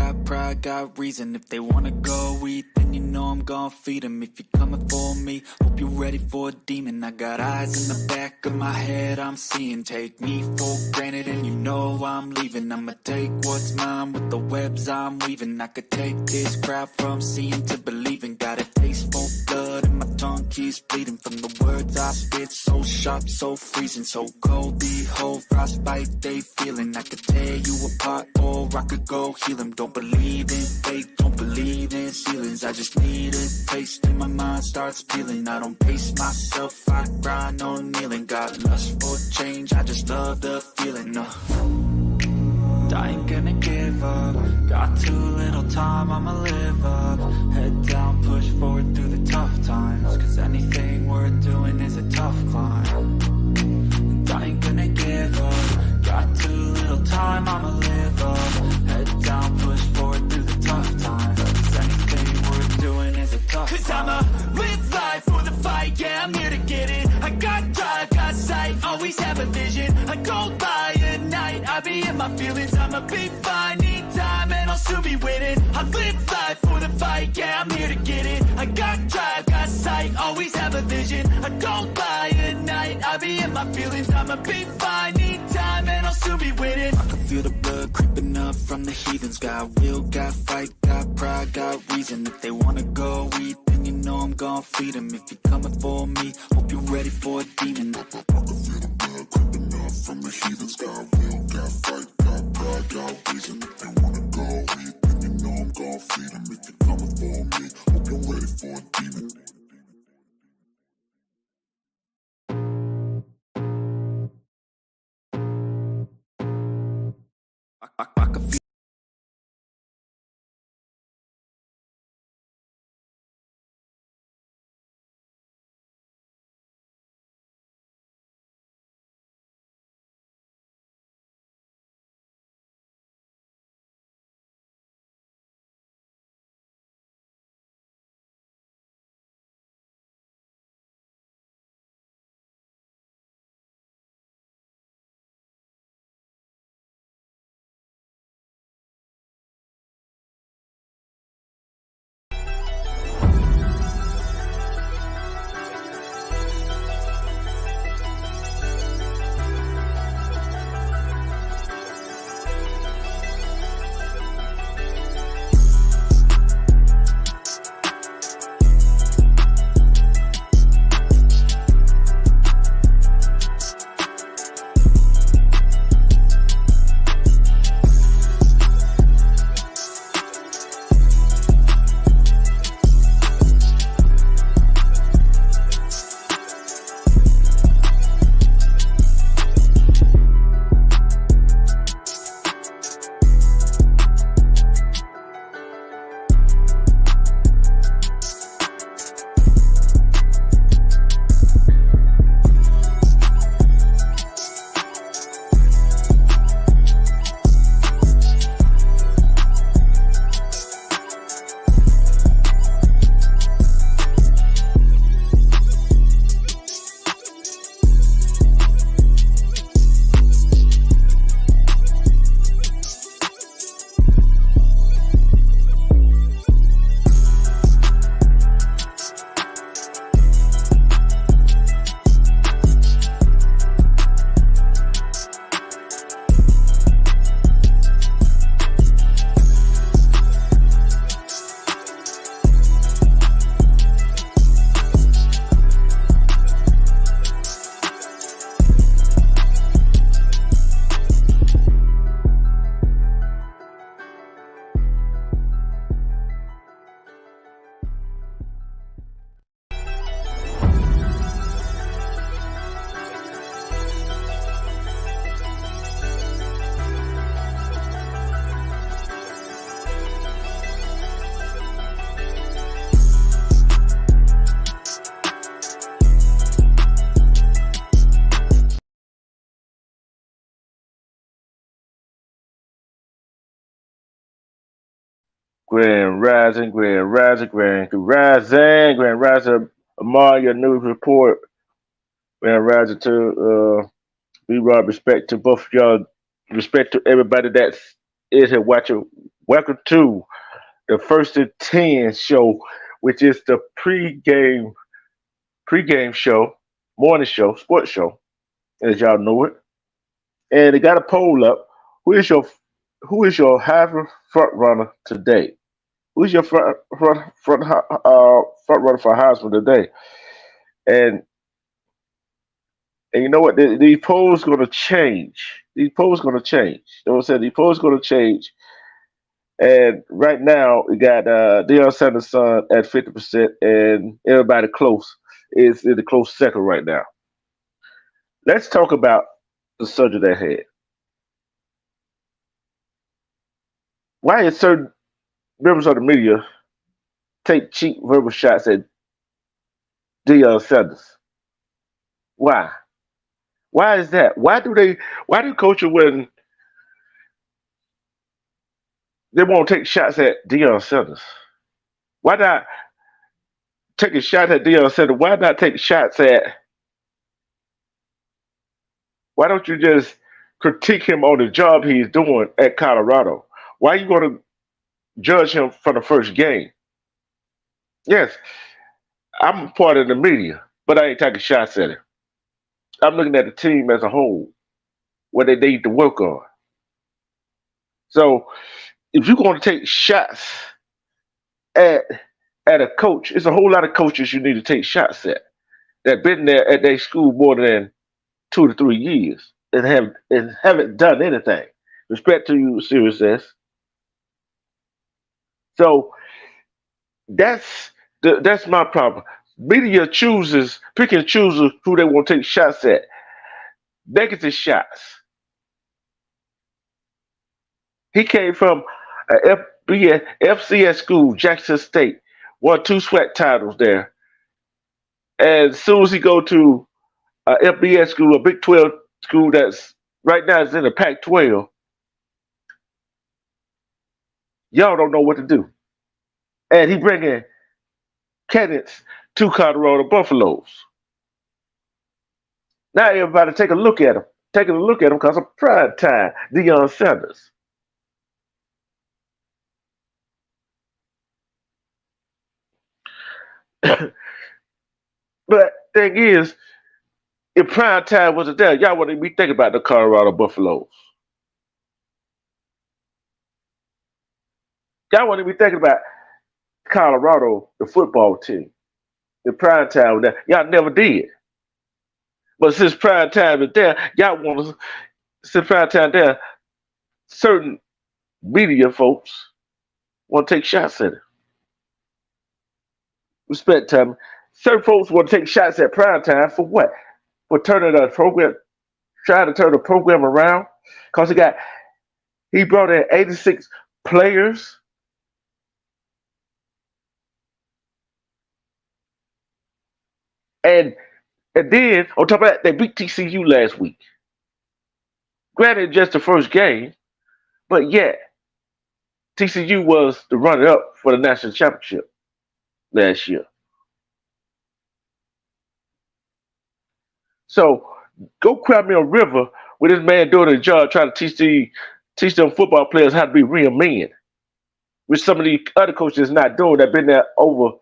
got pride, got reason. If they wanna go eat, then you know I'm gon' feed them. If you're coming for me, hope you're ready for a demon. I got eyes in the back of my head, I'm seeing. Take me for granted and you know I'm leaving. I'ma take what's mine with the webs I'm weaving. I could take this crowd from seeing to believing. Got a taste for blood and my tongue keeps bleeding. From the words I spit, so sharp, so freezing. So cold, behold, frostbite they feeling. I could tear you apart or I could go heal them. Don't believe in fate, don't believe in ceilings. I just need a taste and my mind starts peeling. I don't pace myself, I grind on kneeling. Got lust for change, I just love the feeling. I ain't gonna give up. Got too little time, I'ma live up. Head down, push forward through the tough times. Cause anything worth doing is a tough climb. And I ain't gonna give up. Got too little time, I'ma live up. Head down, push forward through the tough times. Cause anything worth doing is a tough climb. Cause I'ma live life for the fight, yeah, I'm here to get it. I got drive, got sight, always have a vision. I go by at night, I be in my feelings. I'ma be fine, need time, and I'll soon be winning. I live life for the fight, yeah, I'm here to get it. I got drive, got sight, always have a vision. I go by at night, I be in my feelings. I'ma be fine, need time, and I'll soon be winning. I can feel the blood creeping up from the heathens. Got will, got fight, got pride, got reason. If they wanna go eat, then you know I'm gon' feed them. If you're coming for me, hope you're ready for a demon. I can feel the blood creeping up from the heathens. Got will, got fight, got pride, got reason. If they wanna go eat, then you know I'm gon' feed them. If you're coming for me, hope you're ready for a demon. I can feel Grand Rising, Grand Rising, Grand Rising. Among your news report, Grand Rising to B Rob. Respect to both of y'all. Respect to everybody that is here watching Welcome to the First and 10 show, which is the pregame show, morning show, sports show, as y'all know it. And they got a poll up. Who is your who is your Heisman front runner today? Who's your front runner for Heisman today? And and you know what? These polls going to change. These polls going to change. You know what I'm saying? These polls going to change. And right now, we got Deion Sanders' son at 50%, and everybody close is in the close second right now. Let's talk about the subject at hand. Why is certain members of the media take cheap verbal shots at Deion Sanders? Why? Why is that? Why do coaches when they won't take shots at Deion Sanders? Why not take a shot at Deion Sanders? Why not take shots at why don't you just critique him on the job he's doing at Colorado? Why are you going to judge him for the first game? Yes, I'm part of the media, but I ain't taking shots at him. I'm looking at the team as a whole, what they need to work on. So if you're going to take shots at at a coach, it's a whole lot of coaches you need to take shots at that been there at their school more than 2 to 3 years and haven't done anything. Respect to you, Serious S. So that's that's my problem. Media chooses, pick and chooses who they want to take shots at. Negative shots. He came from a FCS school, Jackson State, won two sweat titles there. And as soon as he go to a FBS school, a Big 12 school that's right now is in the Pac-12, y'all don't know what to do. And he bringing candidates to Colorado Buffaloes. Now everybody take a look at him. Taking a look at him because of prime time, Deion Sanders. But thing is, if prime time wasn't there, y'all wouldn't be thinking about the Colorado Buffaloes. Y'all wouldn't be thinking about Colorado, the football team. The prime time was there. Y'all never did. But since prime time is there, y'all want to, since prime time there, certain media folks want to take shots at it. Respect time. Certain folks want to take shots at prime time for what? For turning the program, trying to turn the program around. Because he brought in 86 players. And and then on top of that, they beat TCU last week. Granted, just the first game, but yet TCU was the runner-up for the national championship last year. So go crab me a river with this man doing a job trying to teach them football players how to be real men, which some of the other coaches not doing that been there over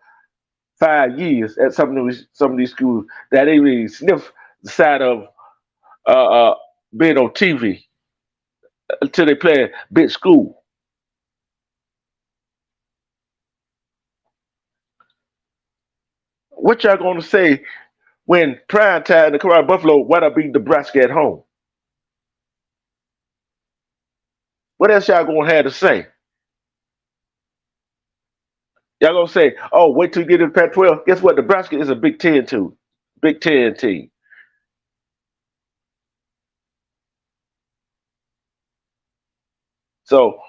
5 years at some of these schools that they really sniff the side of uh, uh, being on TV until they play big school. What y'all gonna say when prime time the Colorado Buffalo why not beat Nebraska at home? What else y'all gonna have to say? Y'all gonna say, "Oh, wait till you get to the Pac-12." Guess what? Nebraska is a Big Ten too, Big Ten team. So,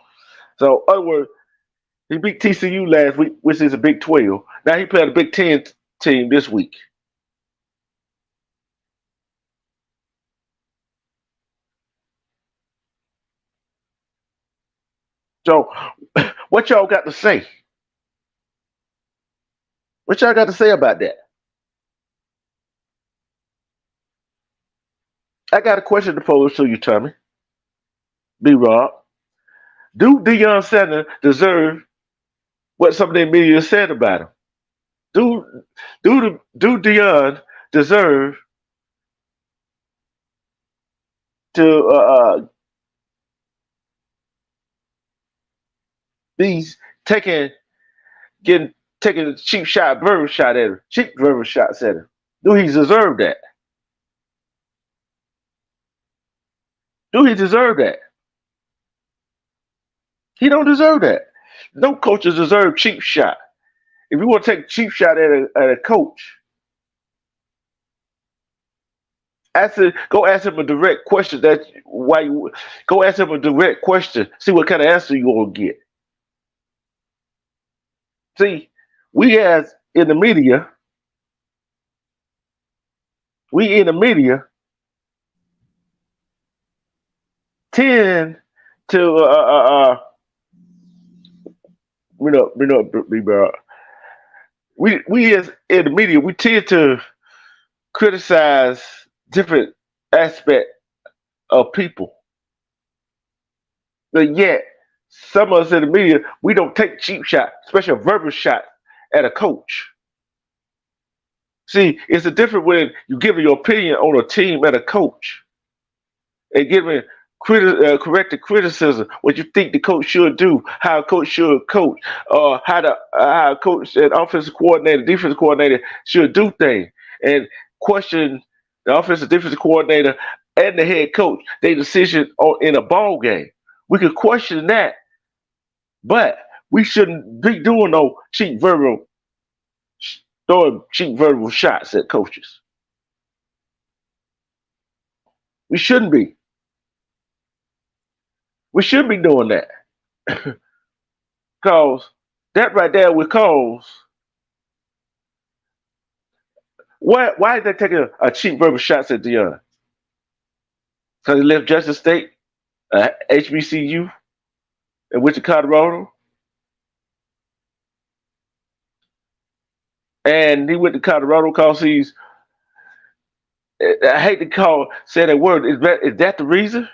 so other words, he beat TCU last week, which is a Big 12. Now he played a Big Ten team this week. So, what y'all got to say? What y'all got to say about that? I got a question to pose to you, Tommy. B. Rob. Do Deion Sanders deserve what some of the media said about him? Do do Deion deserve to be taking getting taking cheap shot, verbal shot at him, cheap verbal shots at him? Do he deserve that? Do he deserve that? He don't deserve that. No coaches deserve cheap shot. If you want to take a cheap shot at a coach, go ask him a direct question. That why you go ask him a direct question. See what kind of answer you gonna get. See, we as in the media, we in the media tend to be we as in the media we tend to criticize different aspect of people, but yet some of us in the media we don't take cheap shots, especially a verbal shot at a coach. See, it's a difference when you give your opinion on a team and a coach, and giving corrective criticism, what you think the coach should do, how a coach should coach, or how a coach and offensive coordinator, defensive coordinator should do things, and question the offensive defensive coordinator and the head coach their decision in a ball game. We could question that, but we shouldn't be doing no throwing cheap verbal shots at coaches. We shouldn't be. We should be doing that. Because that right there would cause. Why is they taking a cheap verbal shots at Deion? Because he left Justice State, HBCU, and went to Colorado. And he went to Colorado because I hate to say that word. Is that the reason?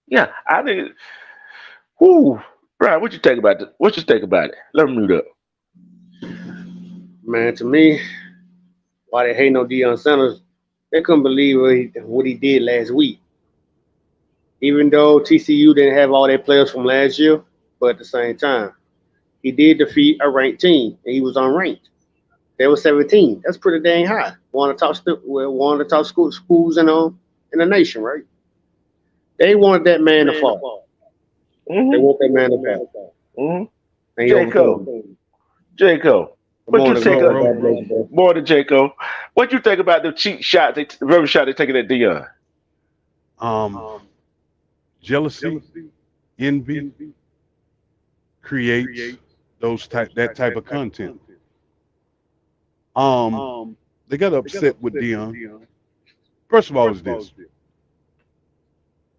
Yeah, I think. Whoo, Brian, what you think about it? What you think about it? Let me mute up. Man, to me, why they hating on Deion Sanders, they couldn't believe what he did last week. Even though TCU didn't have all their players from last year, but at the same time, he did defeat a ranked team, and he was unranked. They were 17. That's pretty dang high. One of the top schools in the nation, right? They wanted that man to fall. Mm-hmm. They want that man to fall. Mm-hmm. Jaco, what you think? More than Jaco, what you think about the cheap shot, the rubber shot they taking at Deion? Jealousy, envy creates that type of content. They got upset with Deion. First of all, is this: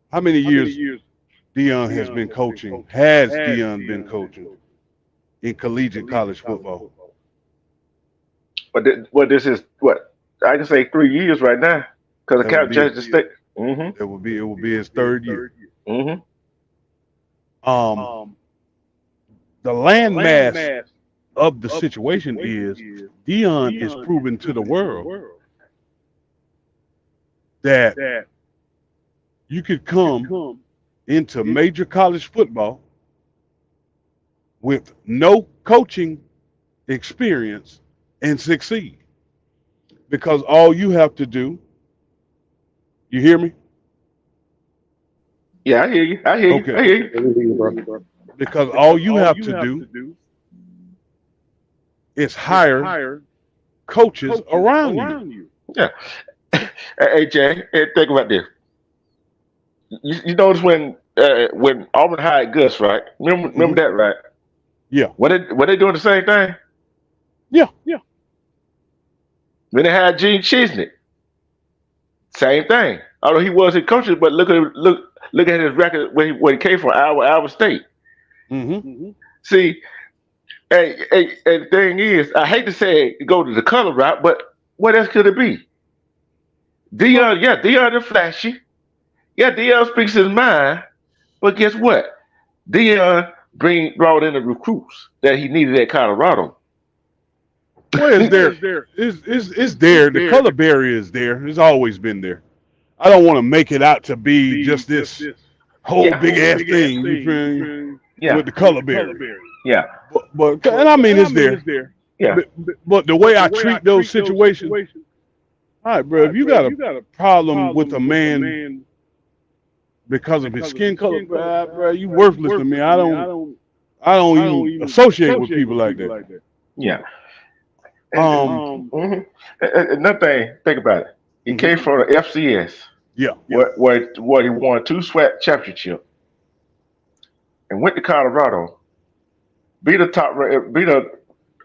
how many years Deion has been coaching? Has Deion been coaching in collegiate college football? But this is what I can say 3 years right now because the cap judge the state. Mm-hmm. It will be his third year. Mm-hmm. The landmass of the situation is Deion is proving to the world that you could come into major college football with no coaching experience and succeed. Because all you have to do, you hear me? Yeah, I hear you. I hear you. Okay. I hear you. Because all you have to do is hire coaches around you. Yeah. Hey Jay, think about this. You notice when Auburn hired Gus, right? Remember that, right? Yeah. Were they doing the same thing? Yeah. When they hired Gene Chisney, same thing. Although he wasn't coaching, but look at his record when he came from Iowa State. Mm-hmm. See, the thing is, I hate to say go to the color route, but what else could it be? Deion, yeah, Deion is flashy. Yeah, Deion speaks his mind. But guess what? Deion brought in the recruits that he needed at Colorado. Where is there? Is there? The color barrier is there. It's always been there. I don't want to make it out to be just this whole Yeah, big ass thing. You feel me? yeah, With the color barrier. yeah, But and I mean it's there. yeah. But the way I treat those situations, all right, bro. If you got a problem with a man because of his skin color, bro, you worthless to me. I don't even associate with people like that. Yeah. Um, Another thing, think about it. He came from the FCS, yeah. where he won 2 SWAT championships, and went to Colorado, beat a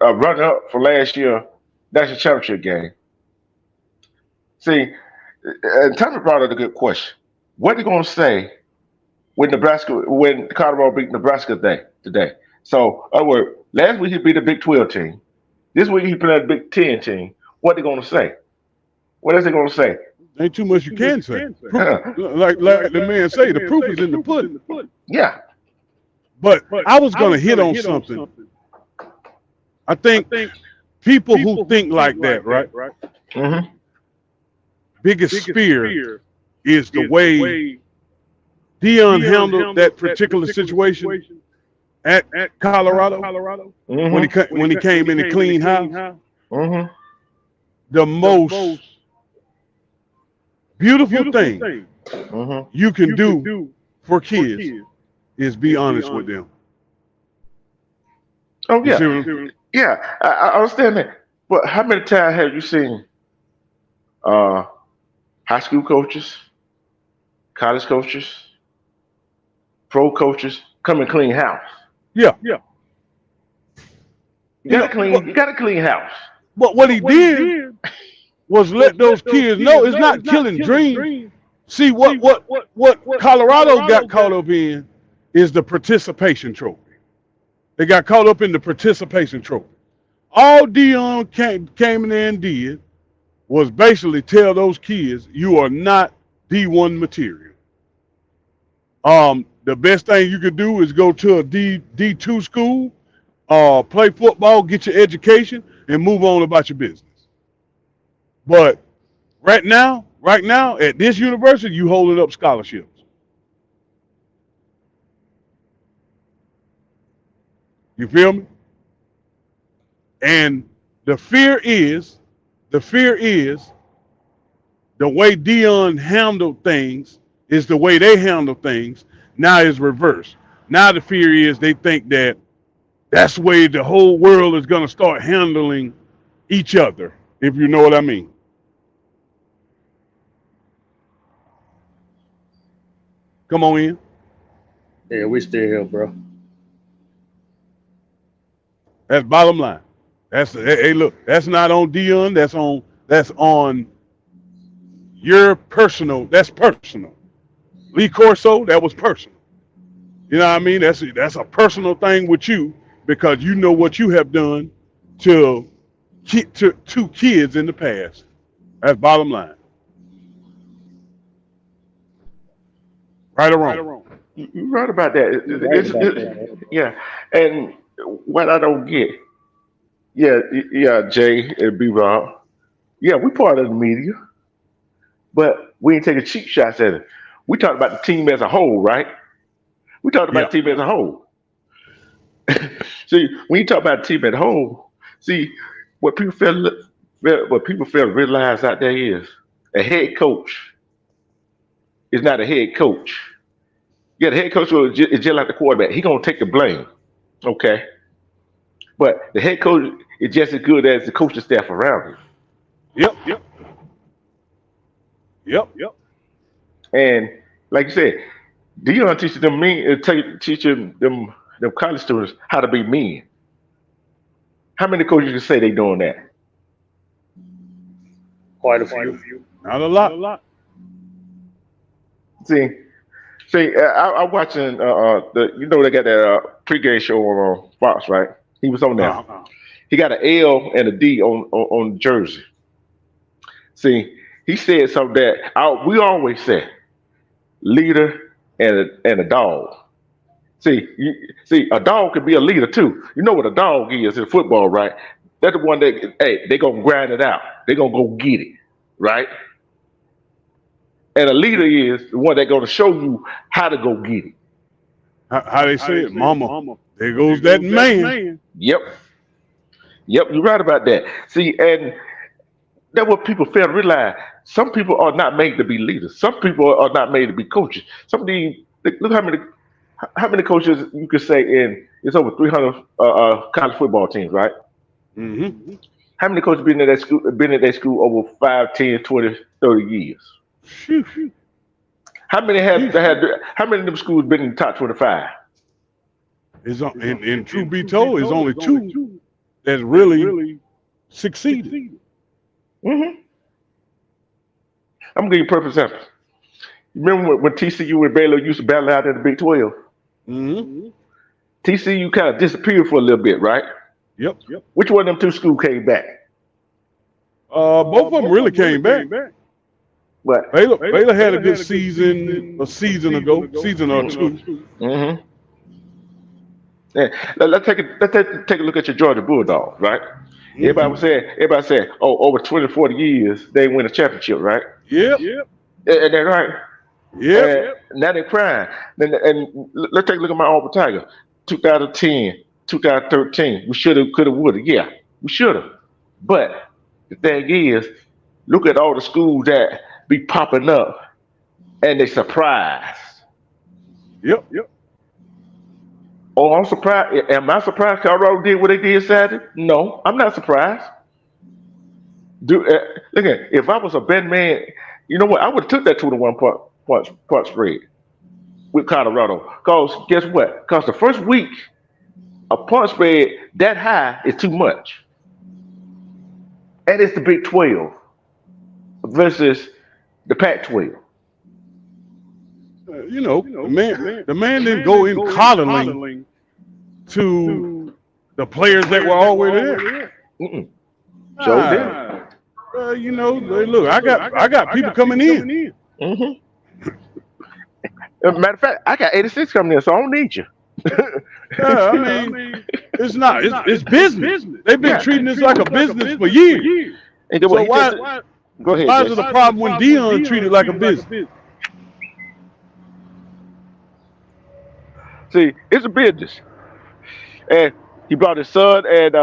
runner up for last year national championship game. See, and Tucker brought up a good question. What are they going to say when Colorado beat Nebraska today? So, in other words, last week he beat a Big 12 team. This week he played a Big 10 team. What are they going to say? What is they going to say? Ain't too much you can say. Yeah. Like the man say, the proof is in the pudding. Yeah. But I was gonna hit on something. I think people who think like that, right? Mm-hmm. Biggest fear is the way Deion handled that particular situation at Colorado Mm-hmm. when he came in a clean house. Mm-hmm. The most beautiful thing Mm-hmm. you can do for kids is be honest with them. Oh You yeah. see what I'm- Yeah, I understand that. But how many times have you seen uh, high school coaches, college coaches, pro coaches come and clean house? Yeah. You got to clean. You got to clean house. But what he did was let those kids know it's not killing dreams. See what Colorado got caught up in is the participation trophy. They got caught up in the participation trophy. All Deion came in there and did was basically tell those kids you are not D1 material. The best thing you could do is go to a D2 school, play football, get your education, and move on about your business. But right now, at this university, you holding up scholarships. You feel me? And the fear is the way Deion handled things is the way they handle things. Now it's reversed. Now the fear is they think that's the way the whole world is going to start handling each other, if you know what I mean. Come on in. Yeah, we still here, bro. That's bottom line. Hey, look, that's not on Deion. That's on your personal. That's personal. Lee Corso, that was personal. You know what I mean? That's a personal thing with you because you know what you have done to kids in the past. That's bottom line. Right or wrong? You're right about that. Yeah, and what I don't get, yeah, Jay and B Rob, yeah, we part of the media, but we ain't taking cheap shots at it. We talk about the team as a whole, right? We talked about the Yeah. team as a whole. See, when you talk about the team as a whole, see what people fail to realize out there is a head coach is not a head coach. Yeah, the head coach is just like the quarterback. He gonna take the blame, okay? But the head coach is just as good as the coaching staff around him. Yep. And like you said, Deion teaching them teaching them college students how to be men. How many coaches can say they doing that? Quite a few. Not a lot. See, I'm watching they got that pregame show on Fox, right? He was on there. He got an L and a D on the jersey. See, he said something that we always say: leader and a dog. See, a dog can be a leader too. You know what a dog is in football, right? That's the one that, hey, they gonna grind it out. They gonna go get it, right? And a leader is the one that gonna show you how to go get it. How they say it, mama. There goes that man. Yep, yep, you're right about that. See, and that's what people fail to realize. Some people are not made to be leaders. Some people are not made to be coaches. Some of these, look how many coaches you could say in it's over 300 college football teams, right? Mm-hmm. How many coaches been at that school over 5, 10, 20, 30 years? Shoot. How many how many of them schools been in the top 25? And truth be told, it's only two that really succeeded. Mm-hmm. I'm gonna give you a perfect example. You remember when TCU and Baylor used to battle out in the Big 12? Mm-hmm. TCU kind of disappeared for a little bit, right? Yep. Which one of them two schools came back? Both of them really came back. What? Baylor had a good season a season or two. Mm-hmm. Yeah. Let's take a look at your Georgia Bulldogs, right? Mm-hmm. Everybody said, oh, over 20, 40 years they win a championship, right? Yep. And they're right. Yeah. Now they're crying. And let's take a look at my Auburn Tiger. 2010, 2013. We should have, could have, would have. Yeah, we should have. But the thing is, look at all the schools that be popping up and they surprised. Yep. Oh, I'm surprised. Am I surprised Colorado did what they did Saturday? No, I'm not surprised. Look at, if I was a betting man, you know what? I would have took that 2-1 point spread with Colorado. Because guess what? Because the first week, a point spread that high is too much. And it's the Big 12 versus the Pac-12. The man didn't go in coddling to the players that were already there. Mm-mm. So did. Look, I got people coming in. Mm-hmm. Matter of fact, I got 86 coming in, so I don't need you. I mean, it's not. It's business. They've been treating this like a business for years. So why? Go ahead. Why is it a problem when Deion treated like a business? See, it's a business, and he brought his son and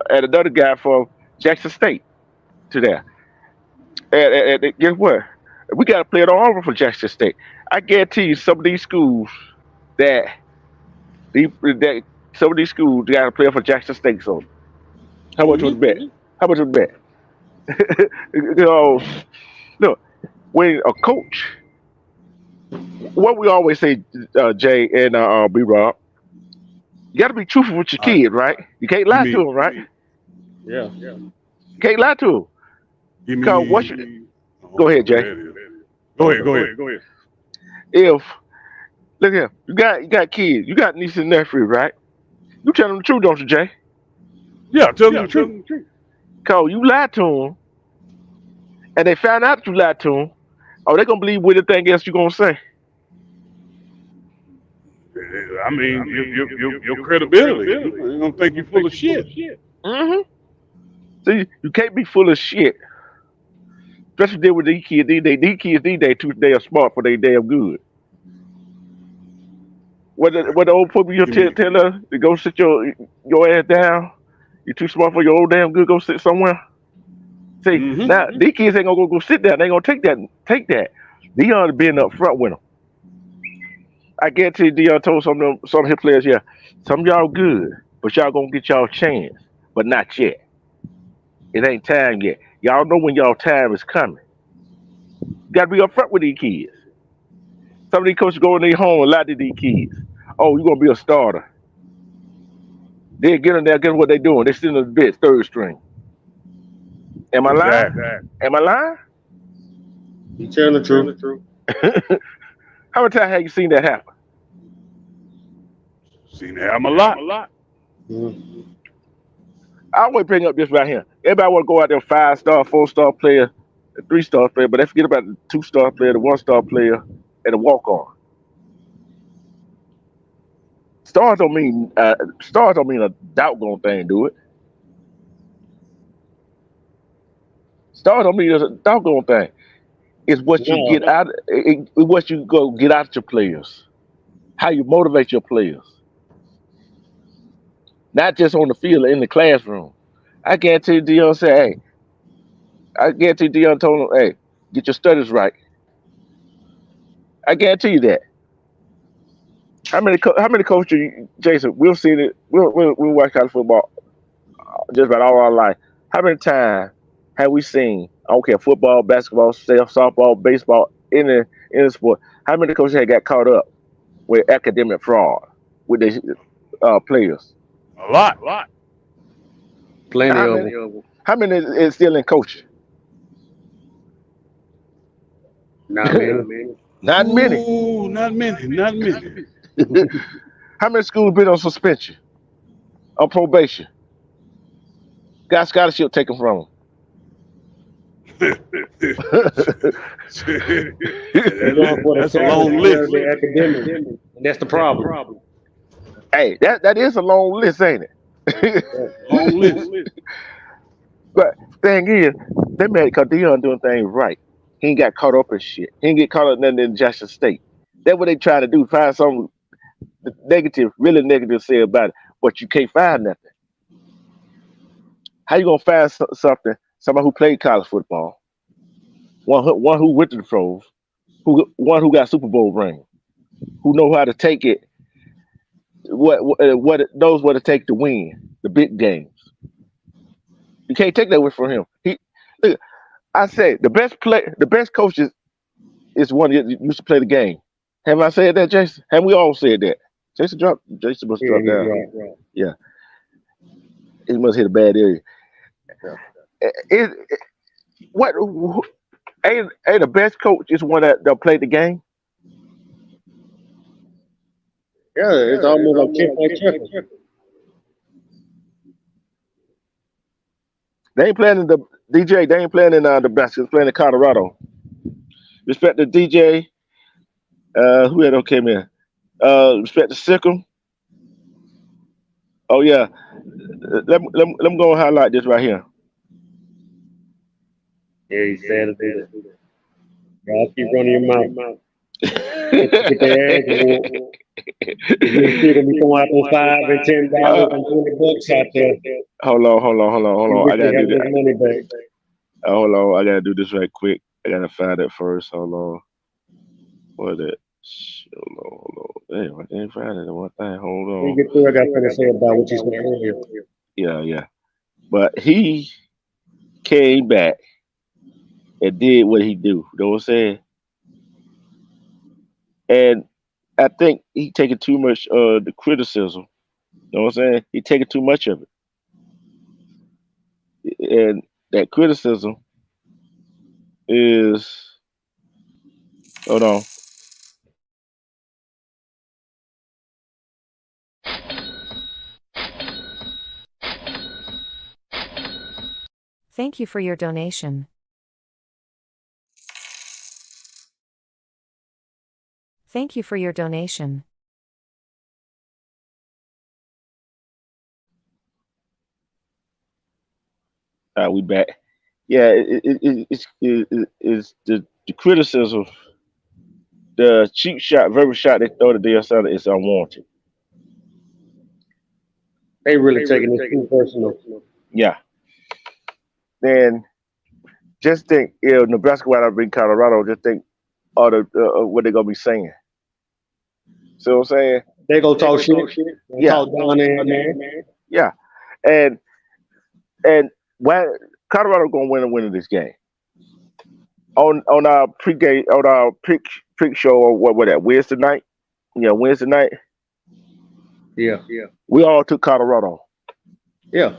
another guy from Jackson State to there. And guess what? We got to play it all over for Jackson State. I guarantee you, some of these schools that some of these schools got to play for Jackson State. So, how much was the bet? How much was the bet? Look, when a coach, what we always say, Jay and B Rob, you got to be truthful with your kid, right? You can't lie to them, right? Yeah. You can't lie to them. Go ahead, Jay. Go ahead. If look here, you got kids, you got nieces and nephews, right? You tell them the truth, don't you, Jay? Yeah, tell them the truth. Cause you lied to them, and they found out that you lied to them. Oh, they gonna believe anything else you gonna say. I mean, your credibility. They gonna think you full of shit. Mm-hmm. So you can't be full of shit. Especially deal with these kids. These kids these days too damn smart for they damn good. What the old people you tell her to go sit your ass down. You too smart for your old damn good. Go sit somewhere. See, now these kids ain't gonna go sit down. They ain't gonna take that. Deion being up front with them. I guarantee Deion told some of his players, yeah, some of y'all good, but y'all gonna get y'all chance, but not yet. It ain't time yet. Y'all know when y'all time is coming. You gotta be up front with these kids. Some of these coaches go in their home and lie to these kids. Oh, you're gonna be a starter. They get in there, guess what they doing? They sitting in the bed, third string. Am I lying? Am I lying? You telling the truth. How many times have you seen that happen? Seen that happen a lot. Mm-hmm. I always bring up this right here. Everybody want to go out there 5-star, 4-star player a 3-star player, but they forget about the 2-star player, the 1-star player, and the walk-on. Stars don't mean a doggone thing, do it? Stars don't mean a doggone thing. It's what you No, get out. It's what you go get out your players. How you motivate your players, not just on the field or in the classroom. I guarantee Deion said, "Hey, I guarantee Deion told him, hey, get your studies right." I guarantee you that. How many coaches, Jason? We've seen it. We'll watch college football just about all our life. How many times have we seen? I don't care, football, basketball, softball, baseball, any sport. How many coaches have got caught up with academic fraud with their players? A lot. plenty How of many? them. How many is still in coaching? Not many. Not many. Ooh, not many. How many schools been on suspension, on probation? Got scholarship taken from them. They're going for the That's a salary long instead of list. the academic. And that's the problem. Hey, that is a long list, ain't it? Long list. But thing is, they mad because Deion doing things right. He ain't got caught up in shit. He ain't get caught up in nothing in Jackson State. That's what they try to do, find some negative, really negative to say about it. But you can't find nothing. How you gonna find something? Somebody who played college football, one who went to the pros, one who got Super Bowl ring, who know how to take it, what it knows what it take to win the big games. You can't take that away from him. Look, I said the best coach is one that used to play the game. Have I said that, Jason? Have we all said that? Jason must drop down. Right. Yeah, he must hit a bad area. It, what ain't the best coach is one that played the game? Yeah, it's almost like chip by chip. They ain't playing in the DJ. They ain't playing in the basketball. Playing in Colorado. Respect the DJ. Who had came in? Respect the Sickle. Oh yeah. Let me go and highlight this right here. Yeah, he said it. Y'all keep running your mouth. Get their ass whooped. You're still gonna be throwing out those $5 and $10 and $20 out there. Hold You on. wish I they gotta do had this that. money back. Hold on. I gotta do this right quick. I gotta find it first. Hold on. What is it? Hold on. Damn, I can't find it. One thing. Hold When you on. get through, I got something to say about what you said earlier. Yeah. But he came back and did what he do. You know what I'm saying? And I think he taking too much the criticism. You know what I'm saying? He taking too much of it. And that criticism is hold on. Thank you for your donation. Thank you for your donation. We back. Yeah, it's the criticism, the cheap shot, verbal shot they throw to DSL is unwarranted. They really taking it too personal. Yeah. Then just think, Nebraska why I bring Colorado. Just think, all the what they gonna be saying. See what I'm saying? They go talk shit. Yeah. Talk down there, man. Yeah, and why Colorado gonna win this game on our pregame on our pick show or what that Wednesday night? Yeah, Wednesday night. Yeah. We all took Colorado. Yeah.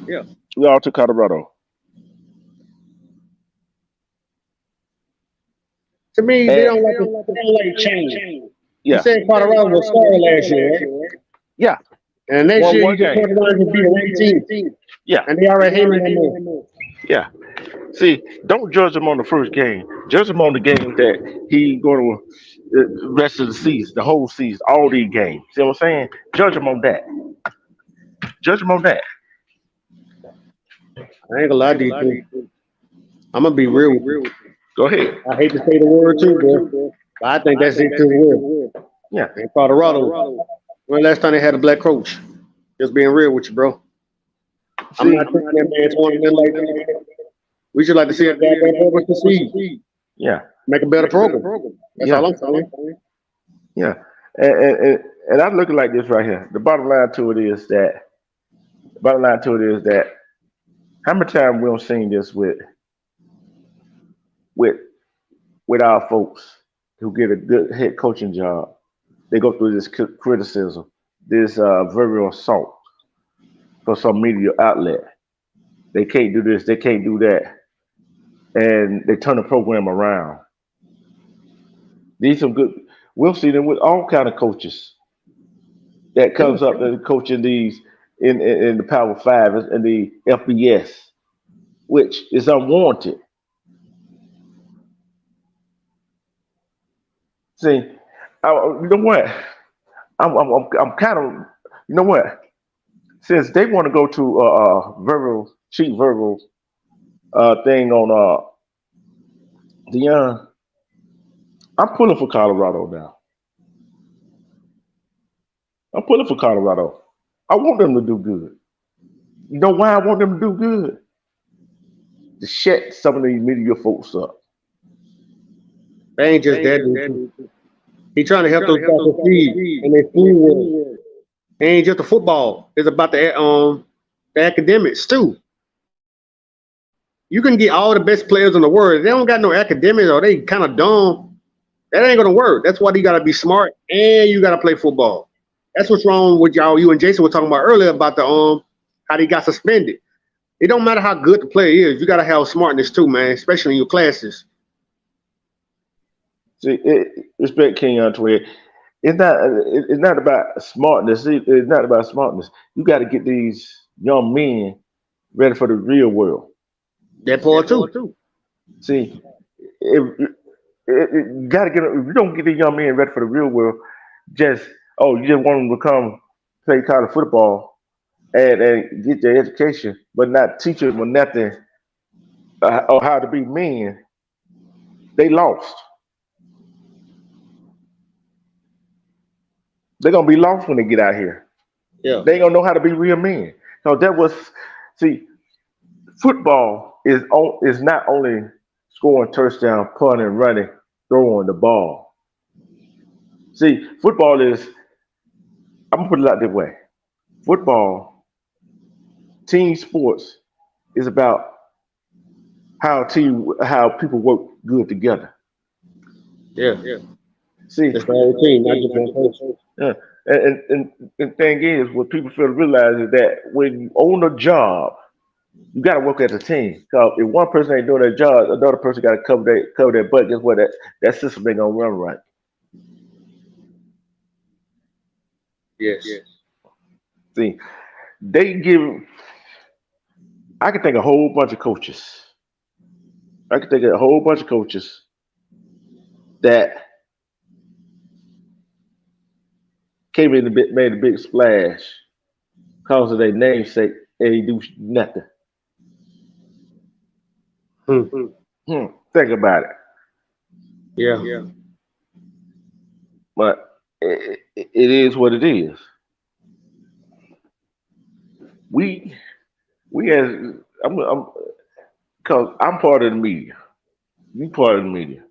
We all took Colorado. To me, they don't like change. Yeah. You said Colorado was star last year, right? Yeah. And next year One you can game. turn around and beat a ranked team. Yeah. And they already hating on them. Yeah. See, don't judge him on the first game. Judge him on the game that he going to rest of the season, the whole season, all these games. See what I'm saying? Judge him on that. Judge him on that. I ain't gonna lie to you. I'm gonna be real with you. Go ahead. I hate to say the word too, bro. But I think that's it to the word. Yeah. In Colorado, when last time they had a black coach? Just being real with you, bro. I'm not taking that man tournament like that. We should like to see a goddamn program succeed. Yeah. Make a better program. That's all I'm saying. Yeah. And I look at it like this right here. The bottom line to it is that how many times we don't seen this with our folks who get a good head coaching job. They go through this criticism, this verbal assault for some media outlet. They can't do this, they can't do that. And they turn the program around. These some good. We'll see them with all kind of coaches that comes up and coaching these in the Power Five and the FBS, which is unwarranted. See, you know what? I'm kind of, you know what? Since they want to go to cheap verbal thing on Deion, I'm pulling for Colorado now. I'm pulling for Colorado. I want them to do good. You know why I want them to do good? To shut some of these media folks up. They ain't just that, dude. He trying to help those guys succeed, and they flew well. It ain't just the football. It's about the academics too. You can get all the best players in the world. If they don't got no academics or they kind of dumb, that ain't gonna work. That's why you gotta be smart and you gotta play football. That's what's wrong with y'all. You and Jason were talking about earlier about the how they got suspended. It don't matter how good the player is. You gotta have smartness too, man, especially in your classes. See, respect King Antoine. It's not about smartness. It's not about smartness. You got to get these young men ready for the real world. That part too. See, you got to get. If you don't get these young men ready for the real world, you just want them to come play college football and get their education, but not teach them or nothing or how to be men. They lost. They're gonna be lost when they get out here. Yeah. They ain't gonna know how to be real men. So football is not only scoring touchdown, punting, running, throwing the ball. See, football is, I'm gonna put it out that way. Football, team sports is about how people work good together. Yeah. See, it's the whole team, not just one person. Yeah. And the thing is, what people fail to realize is that when you own a job, you got to work as a team. Because if one person ain't doing their job, another person got to cover their butt. Guess what? That system ain't gonna run right. Yes. See, I can think of a whole bunch of coaches. That came in made a big splash because of their namesake and they do nothing. Think about it. Yeah. But it is what it is. We as because I'm part of the media. You part of the media.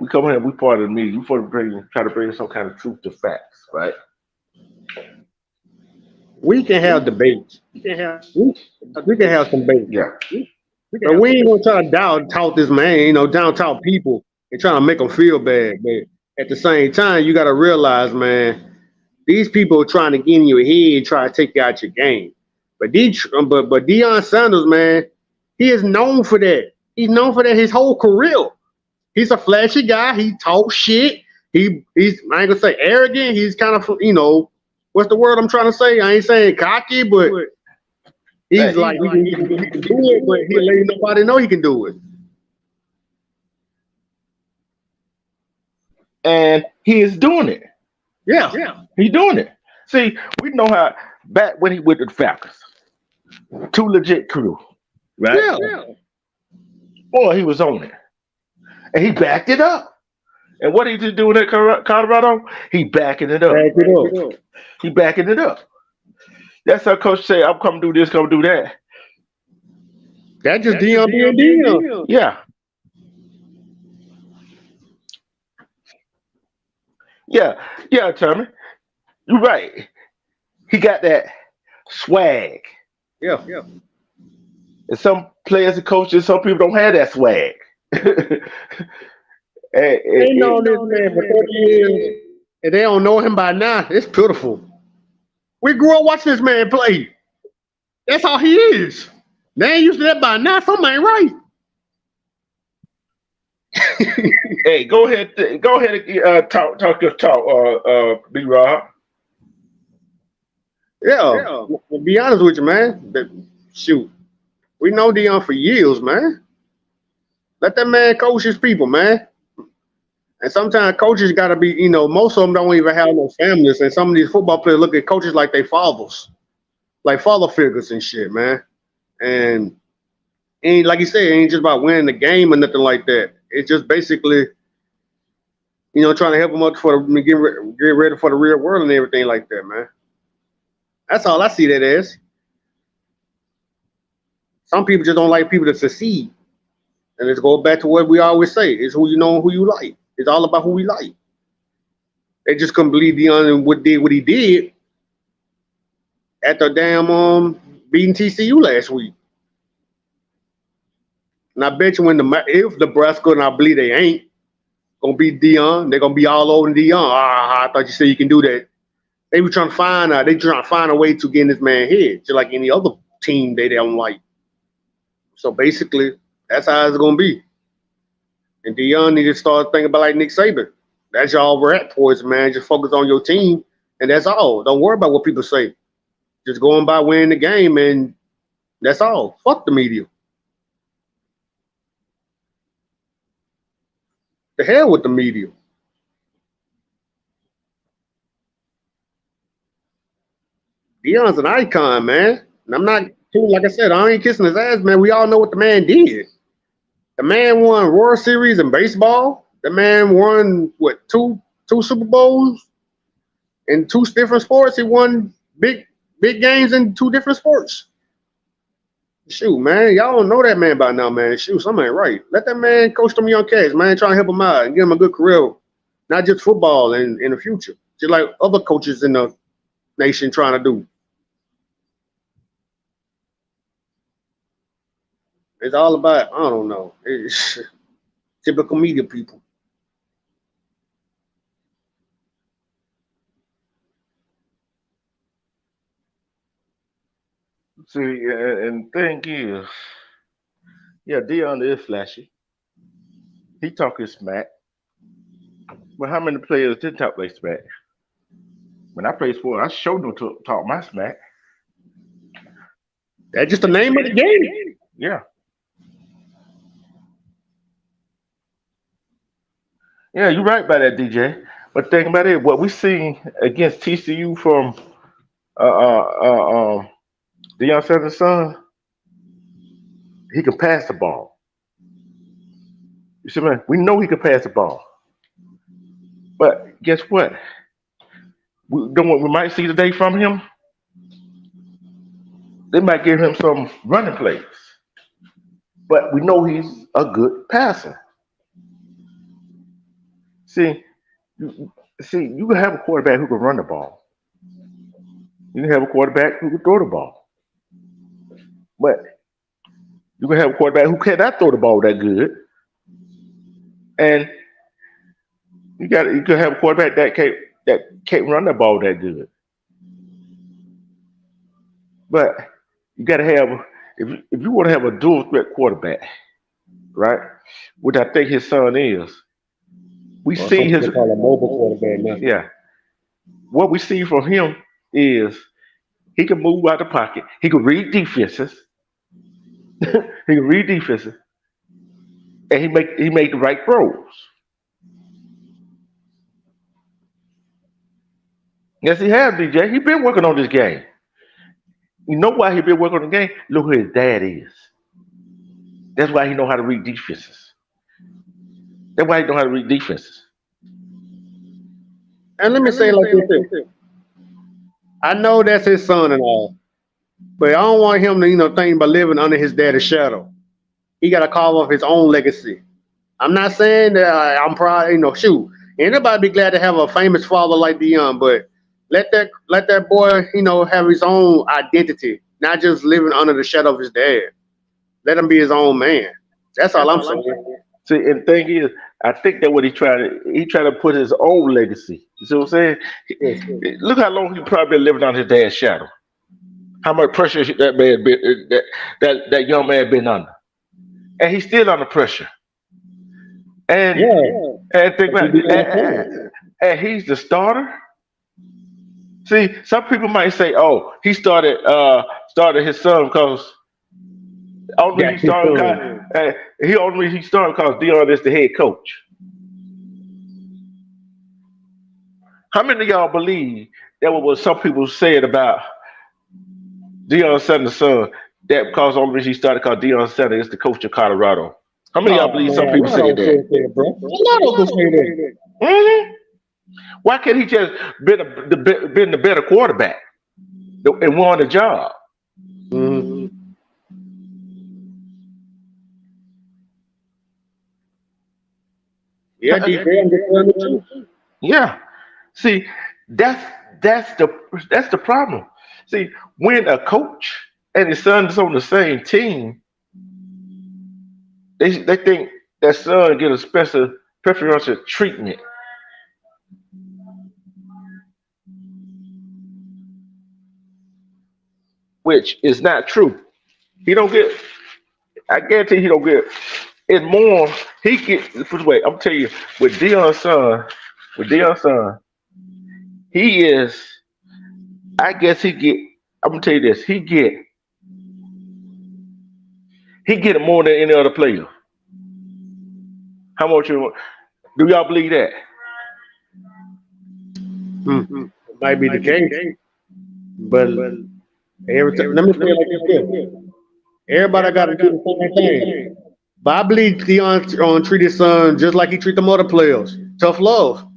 We come here, we part of the media. You try to bring some kind of truth to facts, right? We can have debates. We can have some debates. Yeah. But we ain't gonna try to talk this man, down talk people and trying to make them feel bad. But at the same time, you gotta realize, man, these people are trying to get in your head and try to take you out your game. But Deion Sanders, man, he is known for that. He's known for that his whole career. He's a flashy guy. He talks shit. He's I ain't gonna say arrogant. He's kind of what's the word I'm trying to say? I ain't saying cocky, but He's like he can do it, but he'll let nobody know he can do it. And he is doing it. Yeah. He's doing it. See, we know how back when he went to the Falcons, two legit crew, right? Yeah. Boy, he was on it, and he backed it up. And what he just doing at Colorado? He backing it up. Back it up. He backing it up. That's how coach say, "I'm coming to do this, come do that." That's just Deion being Deion. Yeah, yeah, Tommy. You're right. He got that swag. Yeah. And some players and coaches, some people don't have that swag. They know this man for 30 years, and they don't know him by now. It's pitiful. We grew up watching this man play. That's how he is. They ain't used to that by now. Something ain't right. Hey, go ahead, talk, B. Rob. Yeah. To be honest with you, man. Shoot. We know Deion for years, man. Let that man coach his people, man. And sometimes coaches got to be, most of them don't even have no families. And some of these football players look at coaches like they fathers, like father figures and shit, man. And ain't like you said, it ain't just about winning the game or nothing like that. It's just basically, trying to help them up for get ready for the real world and everything like that, man. That's all I see that as. Some people just don't like people to succeed. And let's go back to what we always say. It's who you know and who you like. It's all about who we like. They just couldn't believe Deion and what he did at the damn beating TCU last week. And I bet you if Nebraska, and I believe they ain't, gonna beat Deion, they're gonna be all over Deion. I thought you said you can do that. They were trying to find a way to get in this man's head, just like any other team they don't like. So basically, that's how it's gonna be. And Deion need to start thinking about like Nick Saban. That's y'all rat poison, man. Just focus on your team, and that's all. Don't worry about what people say. Just go on by winning the game, and that's all. Fuck the media. The hell with the media. Deion's an icon, man. And I'm not, like I said, I ain't kissing his ass, man. We all know what the man did. The man won World Series in baseball. The man won, two Super Bowls in two different sports. He won big games in two different sports. Shoot, man. Y'all don't know that man by now, man. Shoot, something ain't right. Let that man coach them young cats, man. Try to help him out and give him a good career. Not just football in the future. Just like other coaches in the nation trying to do. It's all about, I don't know. It's typical media people. See, and the thing is, yeah, Deion is flashy. He talking smack. But how many players did talk their smack? When I played sport, I showed them to talk my smack. That's just the name of the game. Yeah. Yeah, you're right about that, DJ. But think about it, what we seen against TCU from Deion Sanders' son, he can pass the ball. You see, man, we know he can pass the ball. But guess what? We might see today from him. They might give him some running plays. But we know he's a good passer. See, you can have a quarterback who can run the ball. You can have a quarterback who can throw the ball. But you can have a quarterback who cannot throw the ball that good. And you can have a quarterback that can't run the ball that good. But you got to have, if you want to have a dual threat quarterback, right? Which I think his son is. We see his call a mobile quarterback now. Yeah. What we see from him is He can move out the pocket. He can read defenses. He can read defenses, and he make the right throws. Yes, he has, DJ. He been working on this game. You know why he been working on the game? Look who his dad is. That's why he know how to read defenses. That's why he know how to read defenses. And let me say it like this too. I know that's his son and all, but I don't want him to, think about living under his daddy's shadow. He got to carve off his own legacy. I'm not saying that I'm proud, shoot. Anybody be glad to have a famous father like Deion, but let that boy, have his own identity, not just living under the shadow of his dad. Let him be his own man. That's all I'm saying. See, and the thing is, I think that what he trying to put his own legacy. You see what I'm saying? Yes. Look how long he probably been living under his dad's shadow. How much pressure that young man been under, and he's still under pressure. And Yeah. and think about it, and he's the starter. See, some people might say, "Oh, he started his son because only Got he his started son. he started because Deion is the head coach." How many of y'all believe that was what some people said about Deion Sanders' son? That because the only reason he started because Deion Sanders is the coach of Colorado. How many of y'all Oh believe man, some a people lot said of that? them say bro. A lot of them say that. hmm Why can't he just been the better quarterback and won the job? Mm-hmm. Yeah, DJ, I'm just telling the truth. Yeah. See, that's that's the that's the problem. See, when a coach and his son's on the same team, they think that son get a special preferential treatment, which is not true. He don't get. I guarantee he don't get. It's more he get. Put this way, I'm telling you, with Dion's son, he is. I guess he get. I'm gonna tell you this. He get it more than any other player. How much you do y'all believe that? It might be the case, but every time, let me say it like this here. Everybody got to do the same thing. But I believe Deion treat his son just like he treat them other players. Tough love.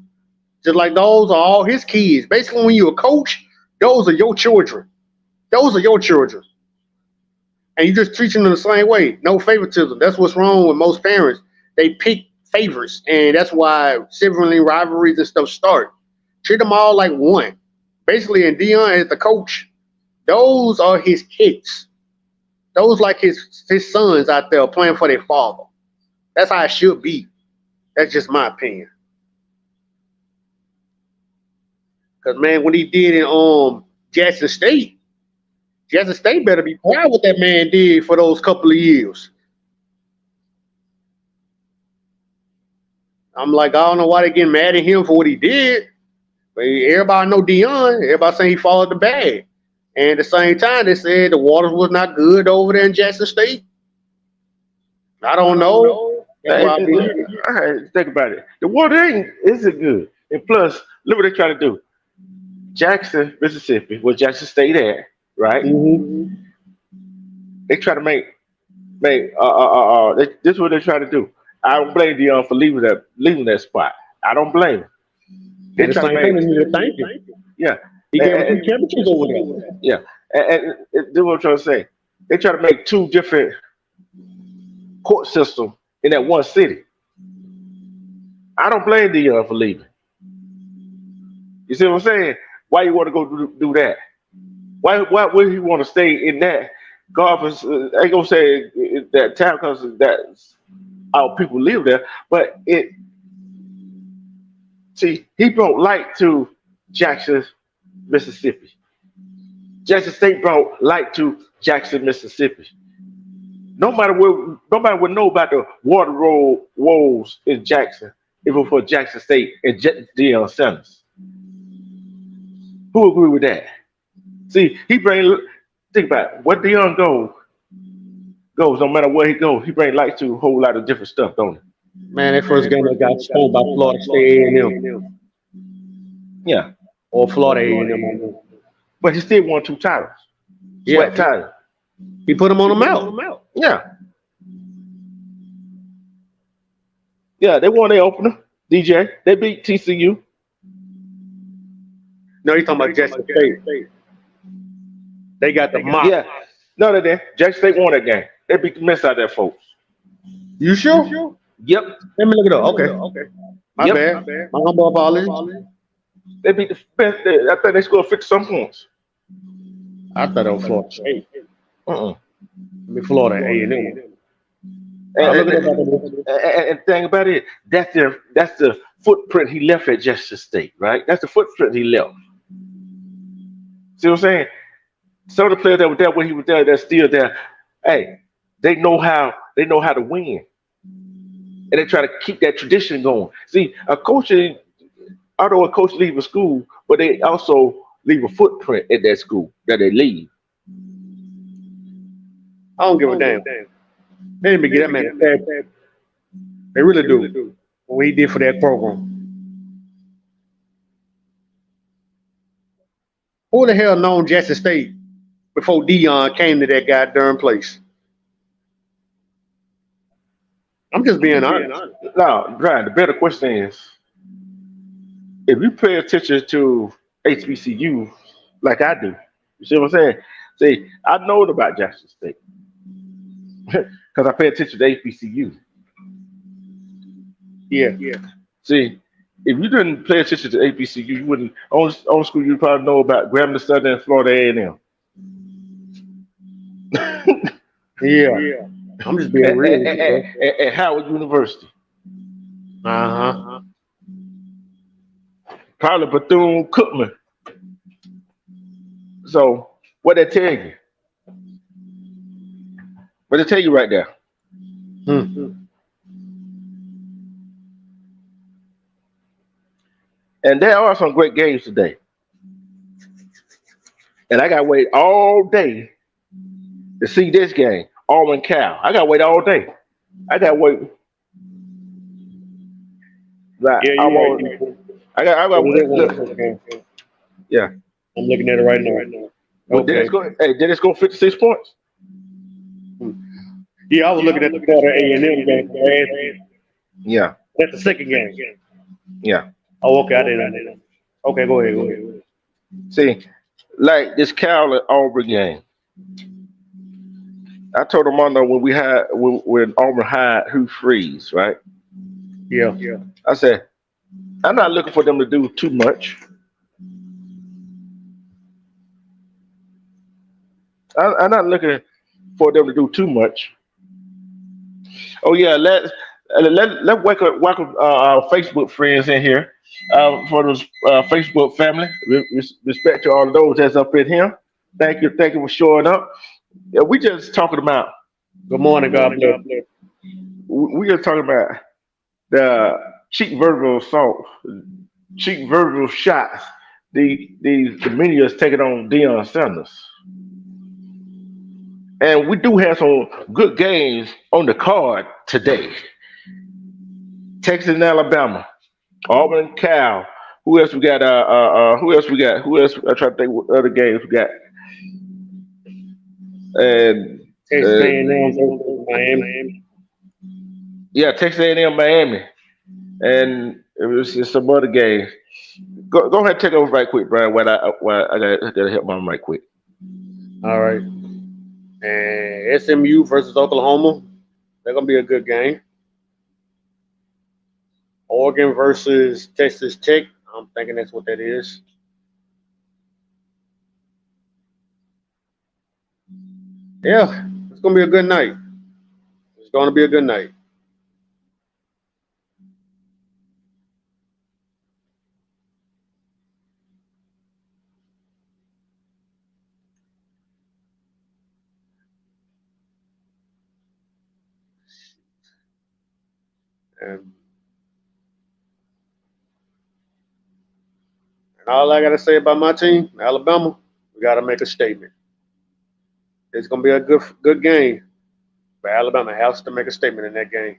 Just like those are all his kids. Basically, when you're a coach, those are your children. Those are your children. And you just treat them the same way. No favoritism. That's what's wrong with most parents. They pick favorites, and that's why sibling rivalries and stuff start. Treat them all like one. Basically, and Dion as the coach, those are his kids. Those like his sons out there playing for their father. That's how it should be. That's just my opinion. Cause man, when he did in Jackson State, Jackson State better be proud what that man did for those couple of years. I'm like, I don't know why they getting mad at him for what he did. But everybody know Deion. Everybody saying he followed the bag. And at the same time, they said the waters was not good over there in Jackson State. I don't know. That's why I believe it. All right, think about it. The water ain't isn't good. And plus, look what they trying to do. Jackson, Mississippi, where Jackson State at, right? Mm-hmm. They try to this is what they try to do. I don't blame Dion for leaving that spot. I don't blame him. They And the try to same make thing, they need to thank him. yeah, He gave us and, two championships over there. yeah, and this is what I'm trying to say. They try to make two different court systems in that one city. I don't blame Dion for leaving. You see what I'm saying? Why you want to go do that? Why would he want to stay in that golf? I ain't gonna say that town because that's our people live there, but he brought light to Jackson, Mississippi. Jackson State brought light to Jackson, Mississippi. Nobody would know about the water woes in Jackson if it was for Jackson State and Deion Sanders. Who agree with that? See, he bring. Think about it. What Deion goes, no matter where he goes, he bring light to a whole lot of different stuff, don't he? Man, that first game they got stomped by Florida State A&M Yeah, or Florida A&M. I mean. but he still won two titles, Yeah, sweat titles. he put them on the mount. Yeah, yeah, they won their opener. DJ, they beat TCU. No, he's talking about Jackson State. They got the mop. Yeah, no, they didn't. Jackson State won that game. They beat the mess out of that folks. You sure? Yep, Let me look it up. Okay. My yep. bad. My humble apologies. They beat the best. I think they scored 50 some points. I thought it was Florida State. Uh-uh. I mean, Florida A&M. And, I'll look and, it up. and thing about it, that's the footprint he left at Jackson State, right? That's the footprint he left. See what I'm saying? Some of the players that were there when he was there, they're still there. Hey, they know how to win, and they try to keep that tradition going. See, although a coach leave a school, but they also leave a footprint at that school that they leave. I don't give a damn. They didn't even get that man a fair. They really do. What he did for that program. Who the hell known Jackson State before Deion came to that goddamn place? I'm just being honest. Now, Brian, the better question is, if you pay attention to HBCU like I do, you see what I'm saying? See, I know about Jackson State because I pay attention to HBCU. Yeah. See, if you didn't pay attention to HBCU, you wouldn't. On school, you probably know about Grambling Southern and Florida A&M. Yeah. I'm just being real. At Howard University. Probably Bethune Cookman. So, what they tell you? What they tell you right there? And there are some great games today. And I got to wait all day to see this game, Auburn Cal. I got to wait all day. I got to wait. Like, Yeah, you're I got to wait. Look. Yeah. I'm looking at it right now. Well, did it score 56 points? Yeah, I was looking at the Florida A&M game. Yeah. That's the second game. Yeah. Oh, okay, I didn't. Okay, go ahead. See, like this Cal and Auburn game. I told them on when Auburn hired Hugh Freeze, right? Yeah. I said, I'm not looking for them to do too much. I'm not looking for them to do too much. Oh yeah, let's welcome our Facebook friends in here. For those Facebook family, respect to all of those that's up in here. Thank you for showing up. Yeah, we just talking about. Good morning, God bless. We just talking about the cheap verbal assault, cheap verbal shots. The media is taking on Deion Sanders. And we do have some good games on the card today. Texas and Alabama, Auburn and Cal. Who else we got? Who else we got? Who else? I'm trying to think what other games we got. And Texas A&M versus Miami. Yeah, Texas A&M, Miami, and it was just some other games. Go ahead, and take over right quick, Brian. While I gotta help mom right quick. All right. And SMU versus Oklahoma. They're gonna be a good game. Oregon versus Texas Tech. I'm thinking that's what that is. Yeah, it's gonna be a good night. It's gonna be a good night. And all I gotta say about my team, Alabama, We got to make a statement. It's gonna be a good game, but Alabama has to make a statement in that game.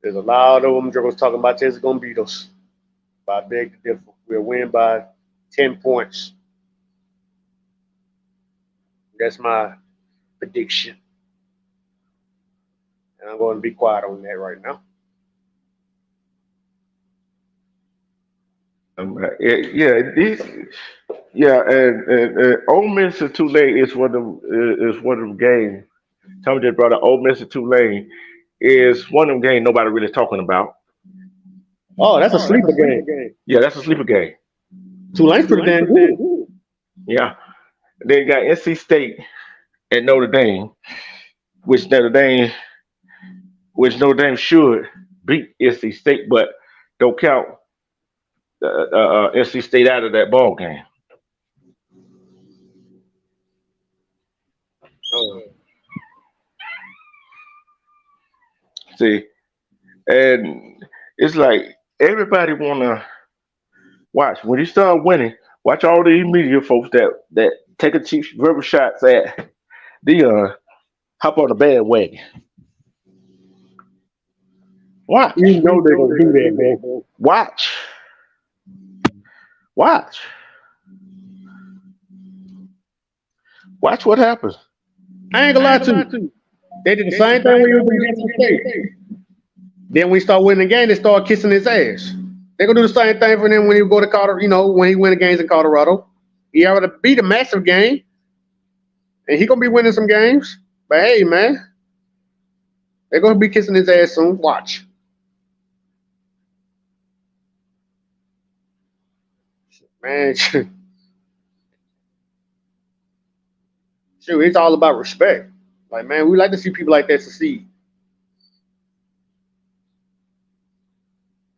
There's a lot of them jokers talking about this is gonna beat us by a big difference. We'll win by 10 points. That's my prediction. And I'm going to be quiet on that right now. And Ole Miss and Tulane is one of them games. Tommy just brought up Ole Miss and Tulane is one of them games nobody really talking about. Oh, that's a sleeper game. Yeah, that's a sleeper game. Tulane's pretty damn good. Yeah, they got NC State and Notre Dame, which Notre Dame should beat NC State, but don't count NC State out of that ball game. Oh. See, and it's like everybody wanna watch when you start winning. Watch all these media folks that take a cheap verbal shots at Deion hop on the bandwagon. Watch. You know they're gonna do that, man. Watch. Watch. Watch what happens. I ain't gonna lie to you. They did the same thing when you was in Jackson State. Then when he start winning the game, they start kissing his ass. They're gonna do the same thing for him when he go to Colorado. When he win the games in Colorado, he already beat a massive game, and he gonna be winning some games. But hey, man, they're gonna be kissing his ass soon. Watch. Man, shoot, it's all about respect. Like, man, we like to see people like that succeed.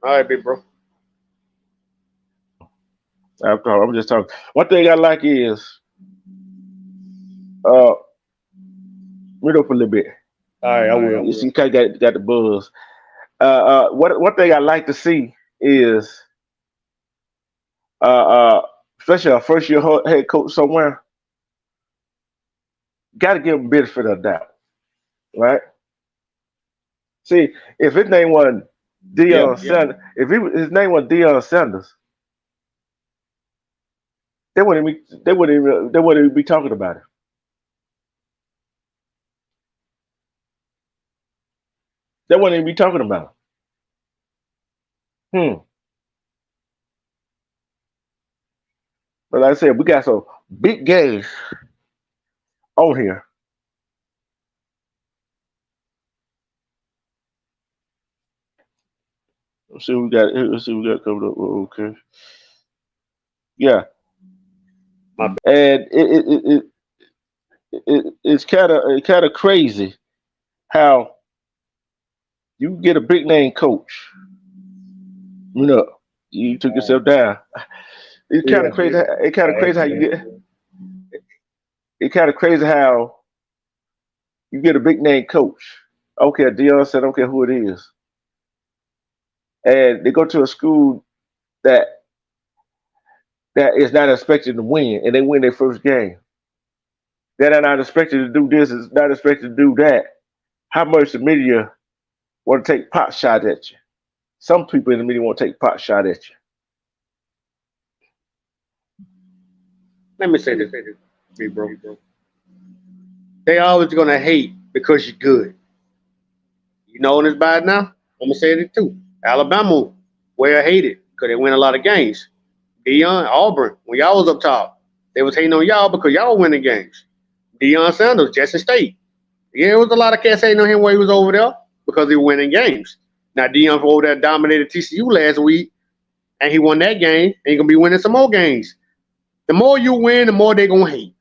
All right, big bro. After all, I'm just talking. One thing I like is read up a little bit. All right, I will. You see, kind of got the buzz. One thing I like to see is especially a first year head coach somewhere, got to give him benefit of doubt, right? See, if his name wasn't Deion Sanders, if his name was Deion Sanders, they wouldn't even be talking about it. They wouldn't even be talking about it. But like I said, we got some big games on here. Let's see what we got coming up. Okay. Yeah. And it's kind of crazy how you get a big name coach. You know, you took yourself down. It's kind of crazy. It's kind of crazy how you get. It's kind of crazy how you get a big name coach. Okay, Deion said, I don't care who it is, and they go to a school that is not expected to win, and they win their first game. They're not expected to do this. Is not expected to do that. How much the media want to take pot shot at you? Some people in the media want to take pot shot at you. Let me say this, big bro. They always gonna hate because you're good. You know when it's bad now? I'm gonna say it too. Alabama, where I hated, because they win a lot of games. Deion, Auburn, when y'all was up top, they was hating on y'all because y'all winning games. Deion Sanders, Jackson State. Yeah, there was a lot of cats hating on him while he was over there because he was winning games. Now Deion over there dominated TCU last week, and he won that game, and he's gonna be winning some more games. The more you win, the more they gonna hate.